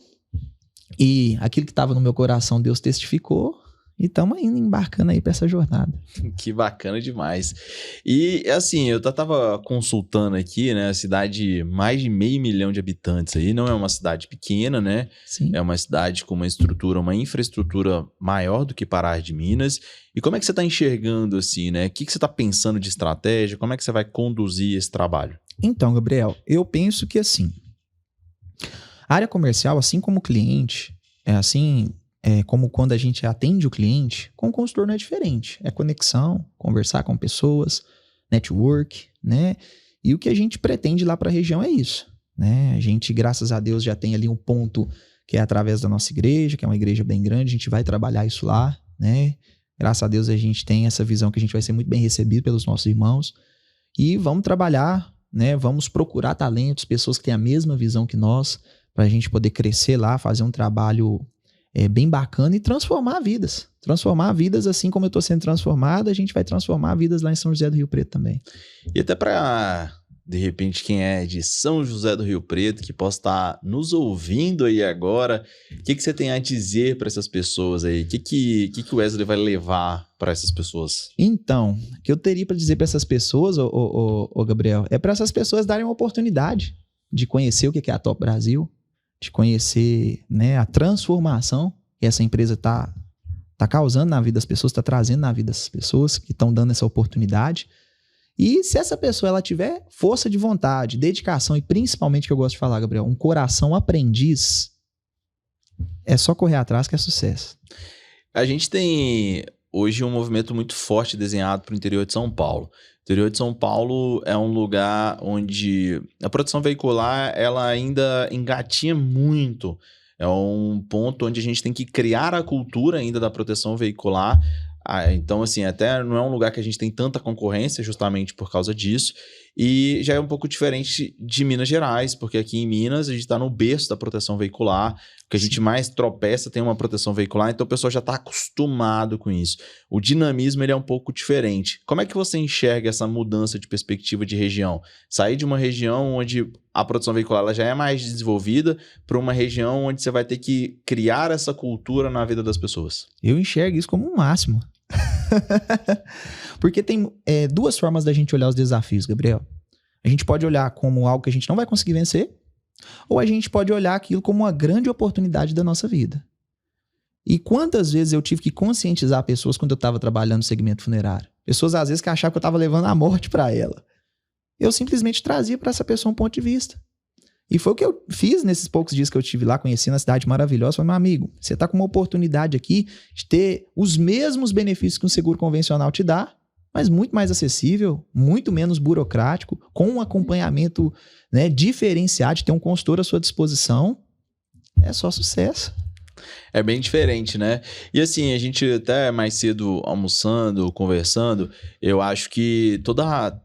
e aquilo que estava no meu coração Deus testificou, e estamos indo embarcando aí para essa jornada. Que bacana demais. E assim, eu tava consultando aqui, né? A cidade, mais de 500 mil de habitantes aí, não é uma cidade pequena, né? Sim. É uma cidade com uma estrutura, uma infraestrutura maior do que Pará de Minas. E como é que você tá enxergando assim, né? O que você tá pensando de estratégia? Como é que você vai conduzir esse trabalho? Então, Gabriel, eu penso que assim, a área comercial, assim como o cliente, como quando a gente atende o cliente, com o consultor não é diferente. É conexão, conversar com pessoas, network, né? E o que a gente pretende lá para a região é isso, né? A gente, graças a Deus, já tem ali um ponto que é através da nossa igreja, que é uma igreja bem grande, a gente vai trabalhar isso lá, né? Graças a Deus a gente tem essa visão que a gente vai ser muito bem recebido pelos nossos irmãos e vamos trabalhar, né? Vamos procurar talentos, pessoas que têm a mesma visão que nós, para a gente poder crescer lá, fazer um trabalho bem bacana e transformar vidas. Transformar vidas assim como eu estou sendo transformado, a gente vai transformar vidas lá em São José do Rio Preto também. E até para, de repente, quem é de São José do Rio Preto, que possa estar nos ouvindo aí agora, o que você tem a dizer para essas pessoas aí? O que o Wesley vai levar para essas pessoas? Então, o que eu teria para dizer para essas pessoas, ô Gabriel, é para essas pessoas darem uma oportunidade de conhecer o que é a Top Brasil, de conhecer, né, a transformação que essa empresa tá causando na vida das pessoas, está trazendo na vida das pessoas que estão dando essa oportunidade. E se essa pessoa ela tiver força de vontade, dedicação e principalmente, que eu gosto de falar, Gabriel, um coração aprendiz, é só correr atrás que é sucesso. A gente tem hoje um movimento muito forte desenhado para o interior de São Paulo. O interior de São Paulo é um lugar onde a produção veicular ela ainda engatinha muito. É um ponto onde a gente tem que criar a cultura ainda da proteção veicular. Então, assim, até não é um lugar que a gente tem tanta concorrência justamente por causa disso. E já é um pouco diferente de Minas Gerais, porque aqui em Minas a gente está no berço da proteção veicular, que a gente mais tropeça tem uma proteção veicular, então o pessoal já está acostumado com isso. O dinamismo ele é um pouco diferente. Como é que você enxerga essa mudança de perspectiva de região? Sair de uma região onde a proteção veicular ela já é mais desenvolvida para uma região onde você vai ter que criar essa cultura na vida das pessoas? Eu enxergo isso como um máximo. Porque tem duas formas da gente olhar os desafios, Gabriel. A gente pode olhar como algo que a gente não vai conseguir vencer, ou a gente pode olhar aquilo como uma grande oportunidade da nossa vida. E quantas vezes eu tive que conscientizar pessoas quando eu estava trabalhando no segmento funerário? Pessoas às vezes que achavam que eu estava levando a morte para ela. Eu simplesmente trazia para essa pessoa um ponto de vista. E foi o que eu fiz nesses poucos dias que eu tive lá, conhecendo a cidade maravilhosa. Falei, meu amigo, você está com uma oportunidade aqui de ter os mesmos benefícios que um seguro convencional te dá, mas muito mais acessível, muito menos burocrático, com um acompanhamento, né, diferenciado, de ter um consultor à sua disposição. É só sucesso. É bem diferente, né? E assim, a gente até mais cedo almoçando, conversando, eu acho que toda a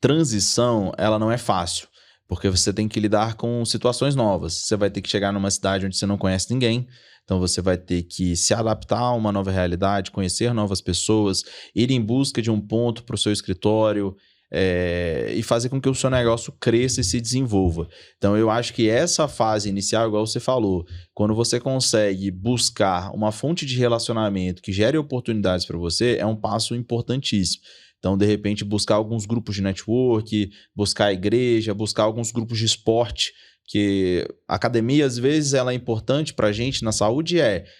transição, ela não é fácil. Porque você tem que lidar com situações novas. Você vai ter que chegar numa cidade onde você não conhece ninguém. Então você vai ter que se adaptar a uma nova realidade, conhecer novas pessoas, ir em busca de um ponto para o seu escritório e fazer com que o seu negócio cresça e se desenvolva. Então eu acho que essa fase inicial, igual você falou, quando você consegue buscar uma fonte de relacionamento que gere oportunidades para você, é um passo importantíssimo. Então, de repente, buscar alguns grupos de network, buscar a igreja, buscar alguns grupos de esporte, que a academia, às vezes, ela é importante pra gente na saúde,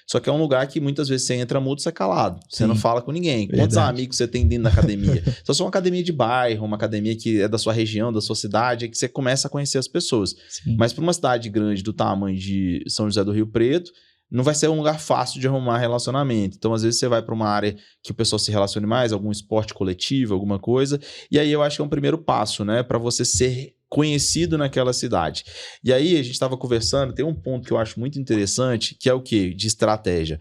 só que é um lugar que muitas vezes você entra mudo, você é calado, você não fala com ninguém. Verdade. Quantos amigos você tem dentro da academia? Só só uma academia de bairro, uma academia que é da sua região, da sua cidade, é que você começa a conhecer as pessoas. Sim. Mas para uma cidade grande do tamanho de São José do Rio Preto, não vai ser um lugar fácil de arrumar relacionamento. Então, às vezes, você vai para uma área que o pessoal se relacione mais, algum esporte coletivo, alguma coisa. E aí, eu acho que é um primeiro passo, né? Para você ser conhecido naquela cidade. E aí, a gente estava conversando, tem um ponto que eu acho muito interessante, que é o quê? De estratégia.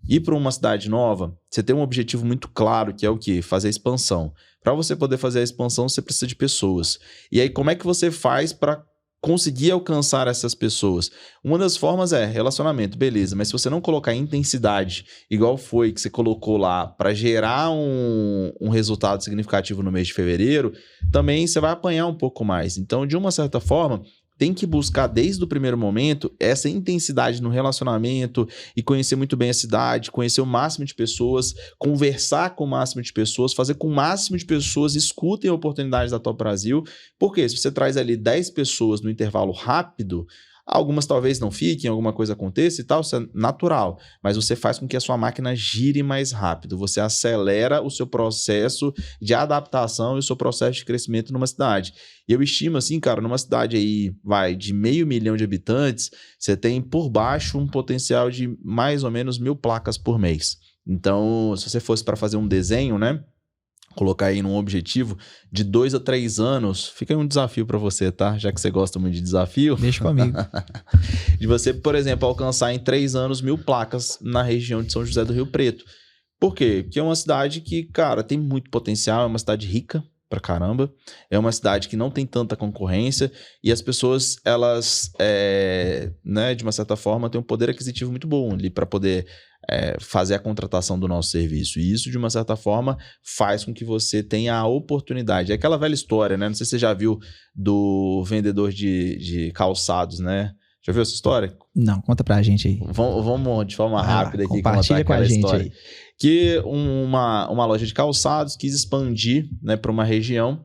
Ir para uma cidade nova, você tem um objetivo muito claro, que é o quê? Fazer expansão. Para você poder fazer a expansão, você precisa de pessoas. E aí, como é que você faz para conseguir alcançar essas pessoas? Uma das formas é relacionamento, beleza, mas se você não colocar intensidade, igual foi que você colocou lá, para gerar um resultado significativo no mês de fevereiro, também você vai apanhar um pouco mais. Então, de uma certa forma, tem que buscar desde o primeiro momento essa intensidade no relacionamento e conhecer muito bem a cidade, conhecer o máximo de pessoas, conversar com o máximo de pessoas, fazer com o máximo de pessoas escutem oportunidades da Top Brasil, porque se você traz ali 10 pessoas no intervalo rápido, algumas talvez não fiquem, alguma coisa aconteça e tal, isso é natural, mas você faz com que a sua máquina gire mais rápido, você acelera o seu processo de adaptação e o seu processo de crescimento numa cidade. E eu estimo assim, cara, numa cidade aí, de 500 mil de habitantes, você tem por baixo um potencial de mais ou menos 1.000 placas por mês. Então, se você fosse para fazer um desenho, né? Colocar aí num objetivo de 2 a 3 anos, fica aí um desafio para você, tá? Já que você gosta muito de desafio. Deixa comigo. De você, por exemplo, alcançar em 3 anos 1.000 placas na região de São José do Rio Preto. Por quê? Porque é uma cidade que, cara, tem muito potencial, é uma cidade rica pra caramba, é uma cidade que não tem tanta concorrência e as pessoas, elas, né, de uma certa forma, têm um poder aquisitivo muito bom ali para poder fazer a contratação do nosso serviço. E isso, de uma certa forma, faz com que você tenha a oportunidade. É aquela velha história, né? Não sei se você já viu do vendedor de calçados, né? Já viu essa história? Não, conta pra gente aí. Vamos de forma rápida aqui. Compartilha com a gente história. Aí. Que uma loja de calçados quis expandir, né, para uma região.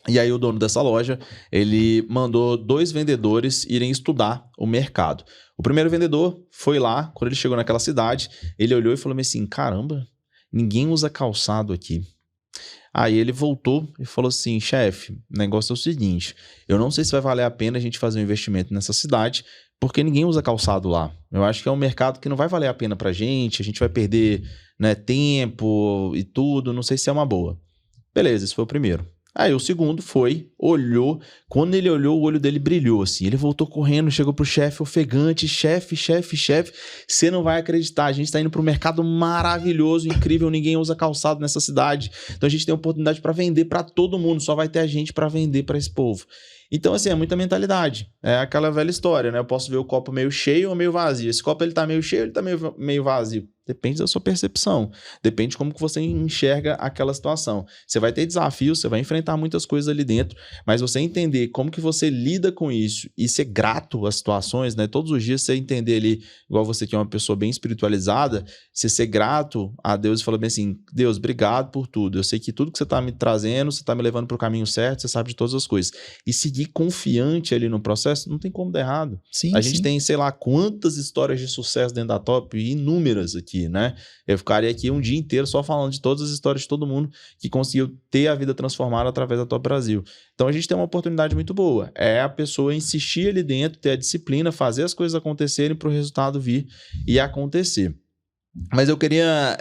E aí o dono dessa loja, ele mandou 2 vendedores irem estudar o mercado. O primeiro vendedor foi lá, quando ele chegou naquela cidade, ele olhou e falou assim, caramba, ninguém usa calçado aqui. Aí ele voltou e falou assim, chefe, o negócio é o seguinte, eu não sei se vai valer a pena a gente fazer um investimento nessa cidade, porque ninguém usa calçado lá. Eu acho que é um mercado que não vai valer a pena pra gente, a gente vai perder, né, tempo e tudo, não sei se é uma boa. Beleza, esse foi o primeiro. Aí o segundo olhou, quando ele olhou, o olho dele brilhou assim, ele voltou correndo, chegou pro chefe ofegante, chefe, você não vai acreditar, a gente tá indo pro mercado maravilhoso, incrível, ninguém usa calçado nessa cidade, então a gente tem oportunidade para vender para todo mundo, só vai ter a gente para vender para esse povo. Então, assim, é muita mentalidade. É aquela velha história, né? Eu posso ver o copo meio cheio ou meio vazio. Esse copo, ele tá meio cheio ou ele tá meio vazio? Depende da sua percepção. Depende de como que você enxerga aquela situação. Você vai ter desafios, você vai enfrentar muitas coisas ali dentro, mas você entender como que você lida com isso e ser grato às situações, né? Todos os dias você entender ali, igual você que é uma pessoa bem espiritualizada, você ser grato a Deus e falar bem assim, Deus, obrigado por tudo. Eu sei que tudo que você tá me trazendo, você tá me levando pro caminho certo, você sabe de todas as coisas. E seguir confiante ali no processo, não tem como dar errado. Sim, A gente sim. tem, sei lá, quantas histórias de sucesso dentro da Top, inúmeras aqui, né? Eu ficaria aqui um dia inteiro só falando de todas as histórias de todo mundo que conseguiu ter a vida transformada através da Top Brasil. Então a gente tem uma oportunidade muito boa. É a pessoa insistir ali dentro, ter a disciplina, fazer as coisas acontecerem para o resultado vir e acontecer. Mas eu queria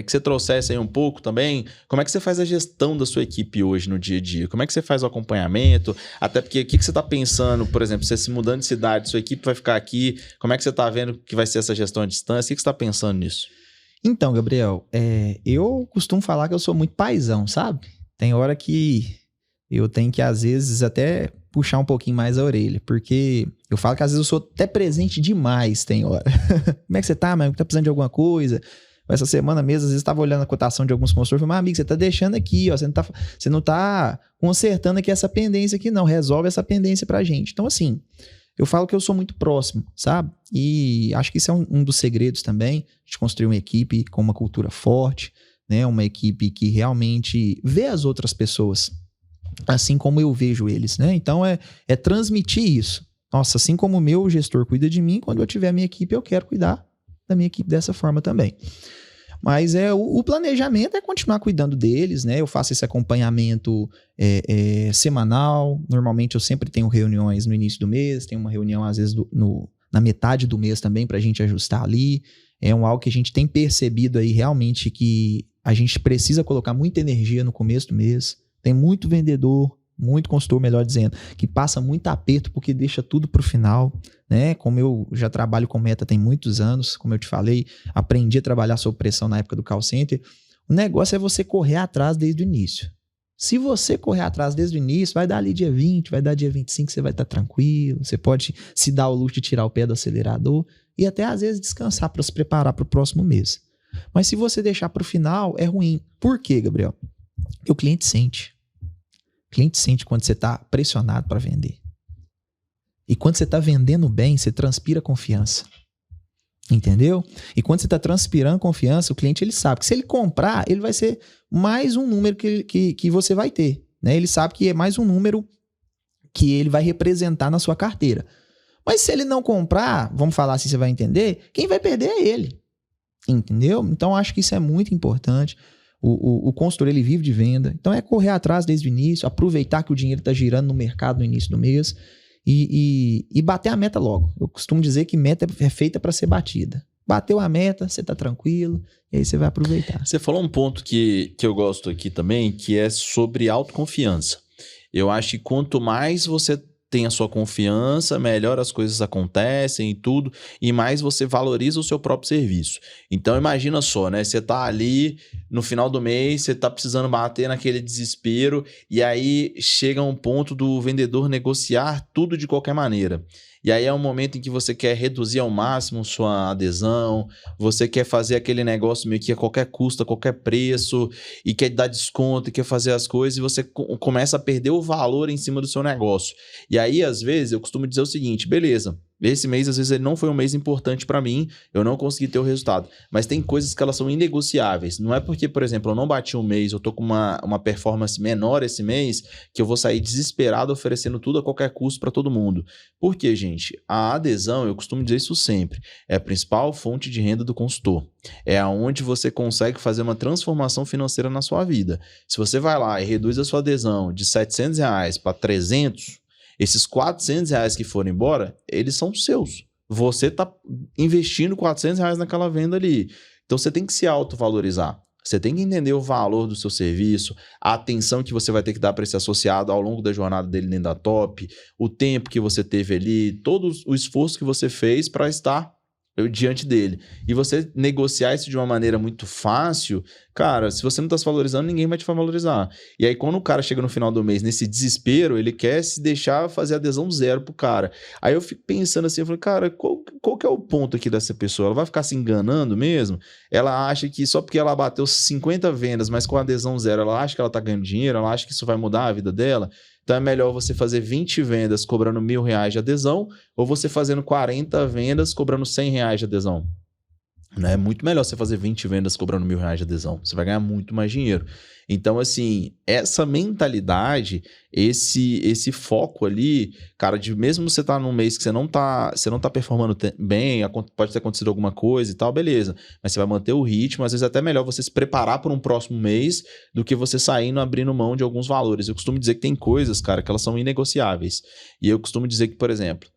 que você trouxesse aí um pouco também, como é que você faz a gestão da sua equipe hoje no dia a dia? Como é que você faz o acompanhamento? Até porque o que você está pensando, por exemplo, você se mudando de cidade, sua equipe vai ficar aqui, como é que você está vendo que vai ser essa gestão à distância? O que você está pensando nisso? Então, Gabriel, eu costumo falar que eu sou muito paizão, sabe? Tem hora que eu tenho que, às vezes, até puxar um pouquinho mais a orelha, porque eu falo que às vezes eu sou até presente demais, tem hora. Como é que você tá, mano? Tá precisando de alguma coisa? Essa semana mesmo, às vezes, estava olhando a cotação de alguns consultores e falei, amigo, você tá deixando aqui, ó, você não tá consertando aqui essa pendência aqui, não. Resolve essa pendência pra gente. Então, assim, eu falo que eu sou muito próximo, sabe? E acho que isso é um dos segredos também, de construir uma equipe com uma cultura forte, né? Uma equipe que realmente vê as outras pessoas assim como eu vejo eles, né? Então, é transmitir isso. Nossa, assim como o meu gestor cuida de mim, quando eu tiver a minha equipe, eu quero cuidar da minha equipe dessa forma também. Mas o planejamento é continuar cuidando deles, né? Eu faço esse acompanhamento semanal. Normalmente eu sempre tenho reuniões no início do mês, tenho uma reunião às vezes na metade do mês também para a gente ajustar ali. É algo que a gente tem percebido aí realmente que a gente precisa colocar muita energia no começo do mês. Tem muito vendedor, muito consultor, melhor dizendo, que passa muito aperto porque deixa tudo para o final, né? Como eu já trabalho com meta tem muitos anos, como eu te falei, aprendi a trabalhar sob pressão na época do call center. O negócio é você correr atrás desde o início. Se você correr atrás desde o início, vai dar ali dia 20, vai dar dia 25, você vai estar tranquilo, você pode se dar o luxo de tirar o pé do acelerador e até às vezes descansar para se preparar para o próximo mês. Mas se você deixar para o final, é ruim. Por quê, Gabriel? Porque o cliente sente. O cliente sente quando você está pressionado para vender. E quando você está vendendo bem, você transpira confiança. Entendeu? E quando você está transpirando confiança, o cliente ele sabe que se ele comprar, ele vai ser mais um número que você vai ter. Né? Ele sabe que é mais um número que ele vai representar na sua carteira. Mas se ele não comprar, vamos falar assim, você vai entender, quem vai perder é ele. Entendeu? Então, acho que isso é muito importante. O consultor, ele vive de venda. Então, é correr atrás desde o início, aproveitar que o dinheiro está girando no mercado no início do mês e bater a meta logo. Eu costumo dizer que meta é feita para ser batida. Bateu a meta, você está tranquilo, e aí você vai aproveitar. Você falou um ponto que eu gosto aqui também, que é sobre autoconfiança. Eu acho que quanto mais você tem a sua confiança, melhor as coisas acontecem e tudo, e mais você valoriza o seu próprio serviço. Então imagina só, né? Você tá ali no final do mês, você tá precisando bater naquele desespero, e aí chega um ponto do vendedor negociar tudo de qualquer maneira. E aí é um momento em que você quer reduzir ao máximo sua adesão, você quer fazer aquele negócio meio que a qualquer custo, a qualquer preço, e quer dar desconto, e quer fazer as coisas, e você começa a perder o valor em cima do seu negócio. E aí, às vezes, eu costumo dizer o seguinte, beleza, esse mês, às vezes, ele não foi um mês importante para mim, eu não consegui ter o resultado, mas tem coisas que elas são inegociáveis. Não é porque, por exemplo, eu não bati um mês, eu tô com uma performance menor esse mês, que eu vou sair desesperado oferecendo tudo a qualquer custo para todo mundo. Por quê, gente? A adesão, eu costumo dizer isso sempre, é a principal fonte de renda do consultor. É aonde você consegue fazer uma transformação financeira na sua vida. Se você vai lá e reduz a sua adesão de R$700 para 300, esses R$400 que foram embora, eles são seus. Você está investindo R$400 naquela venda ali. Então você tem que se autovalorizar. Você tem que entender o valor do seu serviço, a atenção que você vai ter que dar para esse associado ao longo da jornada dele dentro da Top, o tempo que você teve ali, todo o esforço que você fez para estar diante dele, e você negociar isso de uma maneira muito fácil, cara, se você não tá se valorizando, ninguém vai te valorizar. E aí, quando o cara chega no final do mês, nesse desespero, ele quer se deixar fazer adesão zero pro cara. Aí eu fico pensando assim, eu falo, cara, qual que é o ponto aqui dessa pessoa? Ela vai ficar se enganando mesmo? Ela acha que só porque ela bateu 50 vendas, mas com adesão zero, ela acha que ela tá ganhando dinheiro, ela acha que isso vai mudar a vida dela? Então é melhor você fazer 20 vendas cobrando R$1.000 de adesão ou você fazendo 40 vendas cobrando R$100 de adesão. É muito melhor você fazer 20 vendas cobrando R$1.000 de adesão. Você vai ganhar muito mais dinheiro. Então, assim, essa mentalidade, esse foco ali, cara, de mesmo você estar num mês que você não tá performando bem, pode ter acontecido alguma coisa e tal, beleza. Mas você vai manter o ritmo, às vezes é até melhor você se preparar para um próximo mês do que você saindo abrindo mão de alguns valores. Eu costumo dizer que tem coisas, cara, que elas são inegociáveis. E eu costumo dizer que, por exemplo,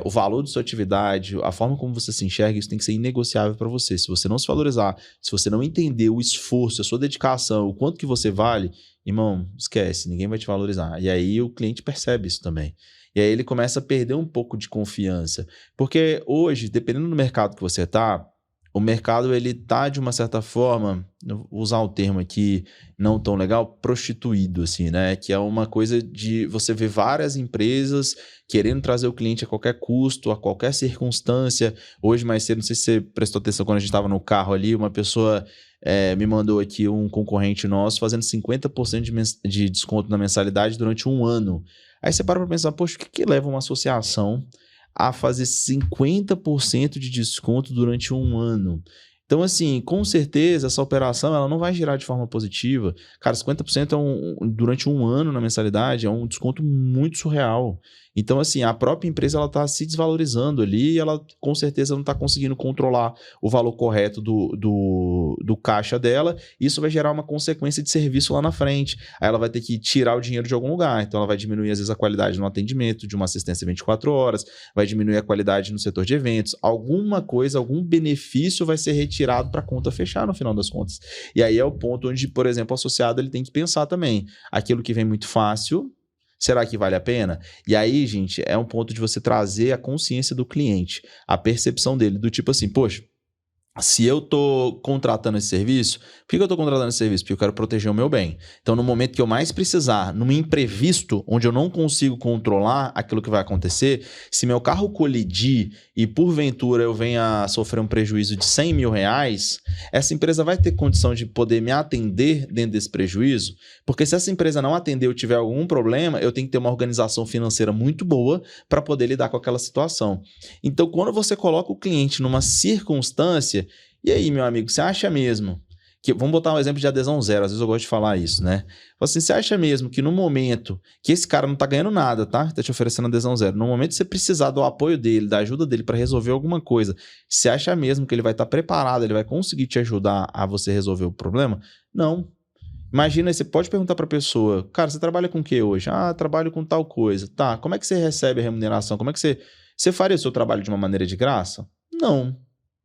o valor de sua atividade, a forma como você se enxerga, isso tem que ser inegociável para você. Se você não se valorizar, se você não entender o esforço, a sua dedicação, o quanto que você vale, irmão, esquece, ninguém vai te valorizar. E aí o cliente percebe isso também. E aí ele começa a perder um pouco de confiança. Porque hoje, dependendo do mercado que você está, o mercado ele tá de uma certa forma, vou usar o termo aqui não tão legal, prostituído, assim, né? Que é uma coisa de você ver várias empresas querendo trazer o cliente a qualquer custo, a qualquer circunstância. Hoje, mais cedo, não sei se você prestou atenção quando a gente estava no carro ali, uma pessoa me mandou aqui um concorrente nosso fazendo 50% de desconto na mensalidade durante um ano. Aí você para pensar, poxa, o que leva uma associação a fazer 50% de desconto durante um ano? Então, assim, com certeza, essa operação ela não vai girar de forma positiva. Cara, 50% durante um ano na mensalidade é um desconto muito surreal. Então, assim, a própria empresa ela está se desvalorizando ali e ela com certeza não está conseguindo controlar o valor correto do caixa dela. Isso vai gerar uma consequência de serviço lá na frente. Aí ela vai ter que tirar o dinheiro de algum lugar. Então, ela vai diminuir, às vezes, a qualidade no atendimento de uma assistência 24 horas, vai diminuir a qualidade no setor de eventos. Alguma coisa, algum benefício vai ser retirado para a conta fechar no final das contas. E aí é o ponto onde, por exemplo, o associado ele tem que pensar também. Aquilo que vem muito fácil, será que vale a pena? E aí, gente, é um ponto de você trazer a consciência do cliente, a percepção dele, do tipo assim, poxa, se eu estou contratando esse serviço, por que eu estou contratando esse serviço? Porque eu quero proteger o meu bem. Então, no momento que eu mais precisar, num imprevisto, onde eu não consigo controlar aquilo que vai acontecer, se meu carro colidir e porventura eu venha a sofrer um prejuízo de R$100.000, essa empresa vai ter condição de poder me atender dentro desse prejuízo? Porque se essa empresa não atender ou tiver algum problema, eu tenho que ter uma organização financeira muito boa para poder lidar com aquela situação. Então, quando você coloca o cliente numa circunstância, e aí, meu amigo, você acha mesmo que... Vamos botar um exemplo de adesão zero, às vezes eu gosto de falar isso, né? Assim, você acha mesmo que no momento que esse cara não tá ganhando nada, tá? Tá te oferecendo adesão zero. No momento que você precisar do apoio dele, da ajuda dele para resolver alguma coisa, você acha mesmo que ele vai estar preparado, ele vai conseguir te ajudar a você resolver o problema? Não. Imagina, você pode perguntar para a pessoa, cara, você trabalha com o que hoje? Ah, trabalho com tal coisa. Tá, como é que você recebe a remuneração? Como é que você faria o seu trabalho de uma maneira de graça? Não.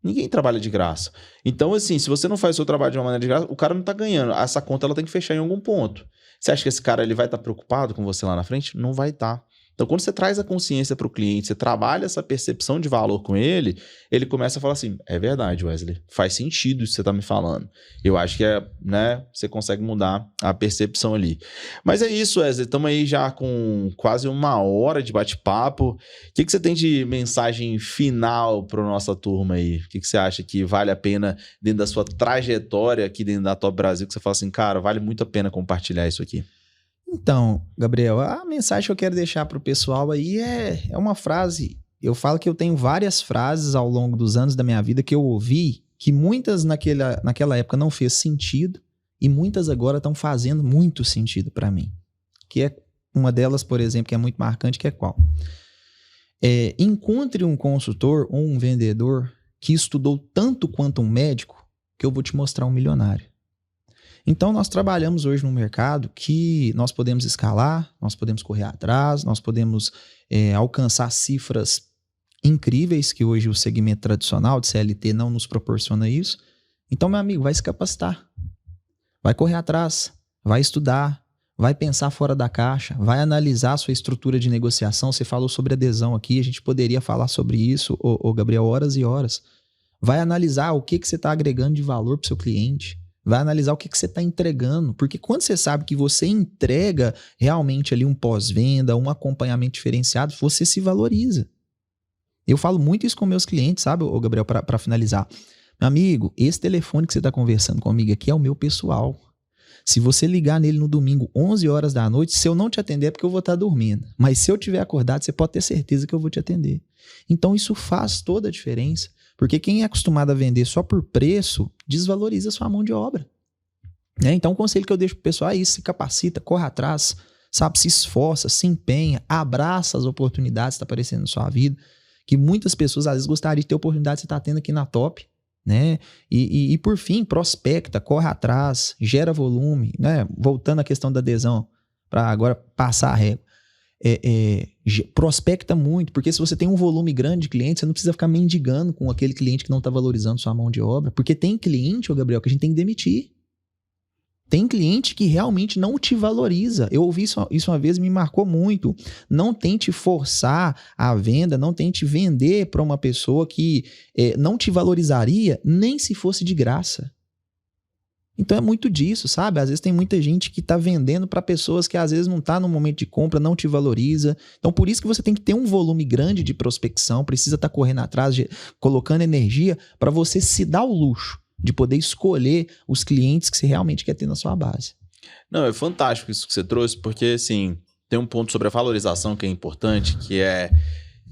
Ninguém trabalha de graça. Então, assim, se você não faz o seu trabalho de uma maneira de graça, o cara não tá ganhando. Essa conta ela tem que fechar em algum ponto. Você acha que esse cara ele vai estar preocupado com você lá na frente? Não vai estar. Então, quando você traz a consciência para o cliente, você trabalha essa percepção de valor com ele, ele começa a falar assim, é verdade, Wesley, faz sentido isso que você está me falando. Eu acho que você consegue mudar a percepção ali. Mas é isso, Wesley, estamos aí já com quase 1 hora de bate-papo. O que você tem de mensagem final para a nossa turma aí? O que você acha que vale a pena dentro da sua trajetória aqui dentro da Top Brasil, que você fala assim, cara, vale muito a pena compartilhar isso aqui? Então, Gabriel, a mensagem que eu quero deixar para o pessoal aí é uma frase. Eu falo que eu tenho várias frases ao longo dos anos da minha vida que eu ouvi, que muitas naquela época não fez sentido e muitas agora estão fazendo muito sentido para mim. Que é uma delas, por exemplo, que é muito marcante, que é qual? Encontre um consultor ou um vendedor que estudou tanto quanto um médico que eu vou te mostrar um milionário. Então, nós trabalhamos hoje num mercado que nós podemos escalar, nós podemos correr atrás, nós podemos alcançar cifras incríveis que hoje o segmento tradicional de CLT não nos proporciona isso. Então, meu amigo, vai se capacitar, vai correr atrás, vai estudar, vai pensar fora da caixa, vai analisar a sua estrutura de negociação. Você falou sobre adesão aqui, a gente poderia falar sobre isso, ô Gabriel, horas e horas. Vai analisar o que você está agregando de valor para o seu cliente. Vai analisar o que você está entregando. Porque quando você sabe que você entrega realmente ali um pós-venda, um acompanhamento diferenciado, você se valoriza. Eu falo muito isso com meus clientes, sabe, ô Gabriel, para finalizar. Meu amigo, esse telefone que você está conversando comigo aqui é o meu pessoal. Se você ligar nele no domingo, 11 horas da noite, se eu não te atender é porque eu vou estar dormindo. Mas se eu tiver acordado, você pode ter certeza que eu vou te atender. Então isso faz toda a diferença. Porque quem é acostumado a vender só por preço, desvaloriza a sua mão de obra. Né? Então o conselho que eu deixo pro pessoal é isso: se capacita, corre atrás, sabe, se esforça, se empenha, abraça as oportunidades que estão aparecendo na sua vida, que muitas pessoas às vezes gostariam de ter a oportunidade que você está tendo aqui na Top. Né? E por fim, prospecta, corre atrás, gera volume, né? Voltando à questão da adesão, para agora passar a régua. Prospecta muito, porque se você tem um volume grande de clientes, você não precisa ficar mendigando com aquele cliente que não está valorizando sua mão de obra, porque tem cliente, ô Gabriel, que a gente tem que demitir. Tem cliente que realmente não te valoriza. Eu ouvi isso uma vez e me marcou muito. Não tente forçar a venda, não tente vender para uma pessoa que não te valorizaria nem se fosse de graça. Então é muito disso, sabe? Às vezes tem muita gente que está vendendo para pessoas que às vezes não está no momento de compra, não te valoriza. Então por isso que você tem que ter um volume grande de prospecção, precisa estar correndo atrás, colocando energia para você se dar o luxo de poder escolher os clientes que você realmente quer ter na sua base. Não, é fantástico isso que você trouxe, porque assim, tem um ponto sobre a valorização que é importante, que é,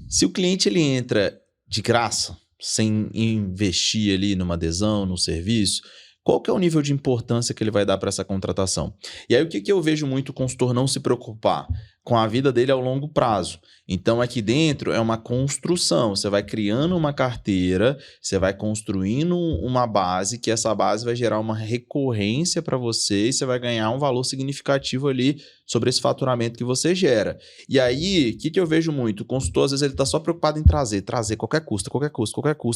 se o cliente ele entra de graça, sem investir ali numa adesão, num serviço, qual que é o nível de importância que ele vai dar para essa contratação? E aí o que eu vejo muito o consultor não se preocupar? Com a vida dele ao longo prazo. Então aqui dentro é uma construção, você vai criando uma carteira, você vai construindo uma base, que essa base vai gerar uma recorrência para você e você vai ganhar um valor significativo ali sobre esse faturamento que você gera. E aí, o que eu vejo muito? O consultor às vezes ele está só preocupado em trazer qualquer custo,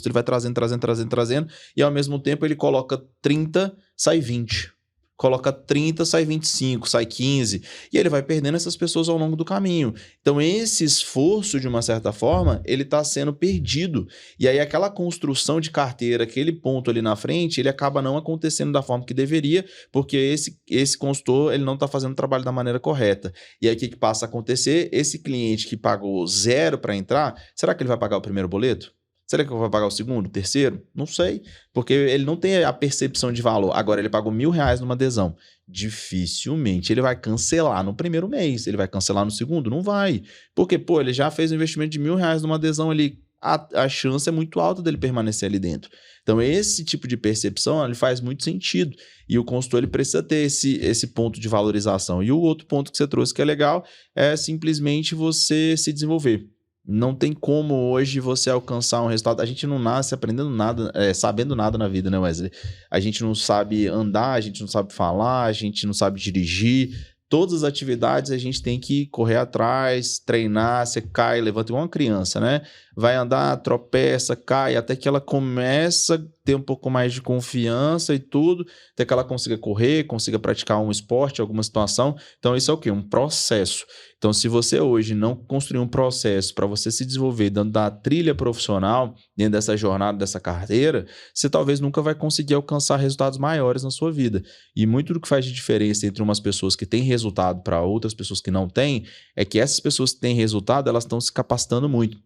ele vai trazendo e ao mesmo tempo ele coloca 30, sai 20. Coloca 30, sai 25, sai 15, e ele vai perdendo essas pessoas ao longo do caminho. Então esse esforço, de uma certa forma, ele está sendo perdido. E aí aquela construção de carteira, aquele ponto ali na frente, ele acaba não acontecendo da forma que deveria, porque esse consultor ele não está fazendo o trabalho da maneira correta. E aí o que passa a acontecer? Esse cliente que pagou 0 para entrar, será que ele vai pagar o primeiro boleto? Será que eu vou pagar o segundo, o terceiro? Não sei, porque ele não tem a percepção de valor. Agora, ele pagou R$1.000 numa adesão. Dificilmente ele vai cancelar no primeiro mês. Ele vai cancelar no segundo? Não vai. Porque, ele já fez um investimento de R$1.000 numa adesão ali. A chance é muito alta dele permanecer ali dentro. Então, esse tipo de percepção ele faz muito sentido. E o consultor ele precisa ter esse ponto de valorização. E o outro ponto que você trouxe que é legal é simplesmente você se desenvolver. Não tem como hoje você alcançar um resultado. A gente não nasce aprendendo nada, sabendo nada na vida, né, Wesley? A gente não sabe andar, a gente não sabe falar, a gente não sabe dirigir. Todas as atividades a gente tem que correr atrás, treinar, você cai, levanta igual uma criança, né? Vai andar, tropeça, cai, até que ela começa a ter um pouco mais de confiança e tudo, até que ela consiga correr, consiga praticar um esporte, alguma situação. Então isso é o quê? Um processo. Então se você hoje não construir um processo para você se desenvolver dentro da trilha profissional, dentro dessa jornada, dessa carreira, você talvez nunca vai conseguir alcançar resultados maiores na sua vida. E muito do que faz de diferença entre umas pessoas que têm resultado para outras pessoas que não têm, é que essas pessoas que têm resultado, elas estão se capacitando muito.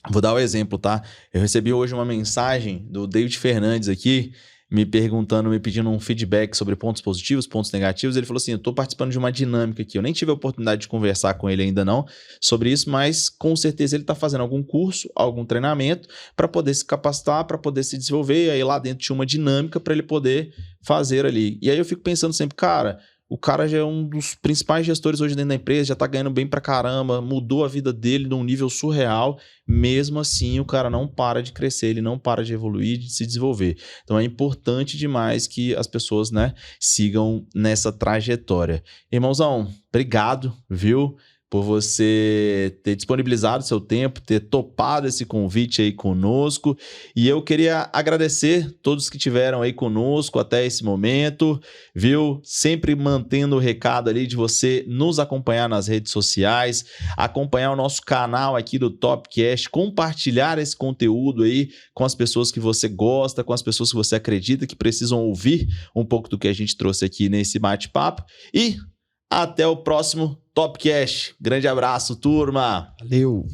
Vou dar um exemplo, tá? Eu recebi hoje uma mensagem do David Fernandes aqui, me pedindo um feedback sobre pontos positivos, pontos negativos. Ele falou assim, eu estou participando de uma dinâmica aqui. Eu nem tive a oportunidade de conversar com ele ainda não sobre isso, mas com certeza ele está fazendo algum curso, algum treinamento para poder se capacitar, para poder se desenvolver. E aí lá dentro tinha uma dinâmica para ele poder fazer ali. E aí eu fico pensando sempre, cara, o cara já é um dos principais gestores hoje dentro da empresa, já tá ganhando bem pra caramba, mudou a vida dele num nível surreal. Mesmo assim, o cara não para de crescer, ele não para de evoluir, de se desenvolver. Então é importante demais que as pessoas, né, sigam nessa trajetória. Irmãozão, obrigado, viu? por você ter disponibilizado seu tempo, ter topado esse convite aí conosco. E eu queria agradecer todos que tiveram aí conosco até esse momento, viu? Sempre mantendo o recado ali de você nos acompanhar nas redes sociais, acompanhar o nosso canal aqui do Topcast, compartilhar esse conteúdo aí com as pessoas que você gosta, com as pessoas que você acredita que precisam ouvir um pouco do que a gente trouxe aqui nesse bate-papo. E até o próximo Topcast. Grande abraço, turma. Valeu.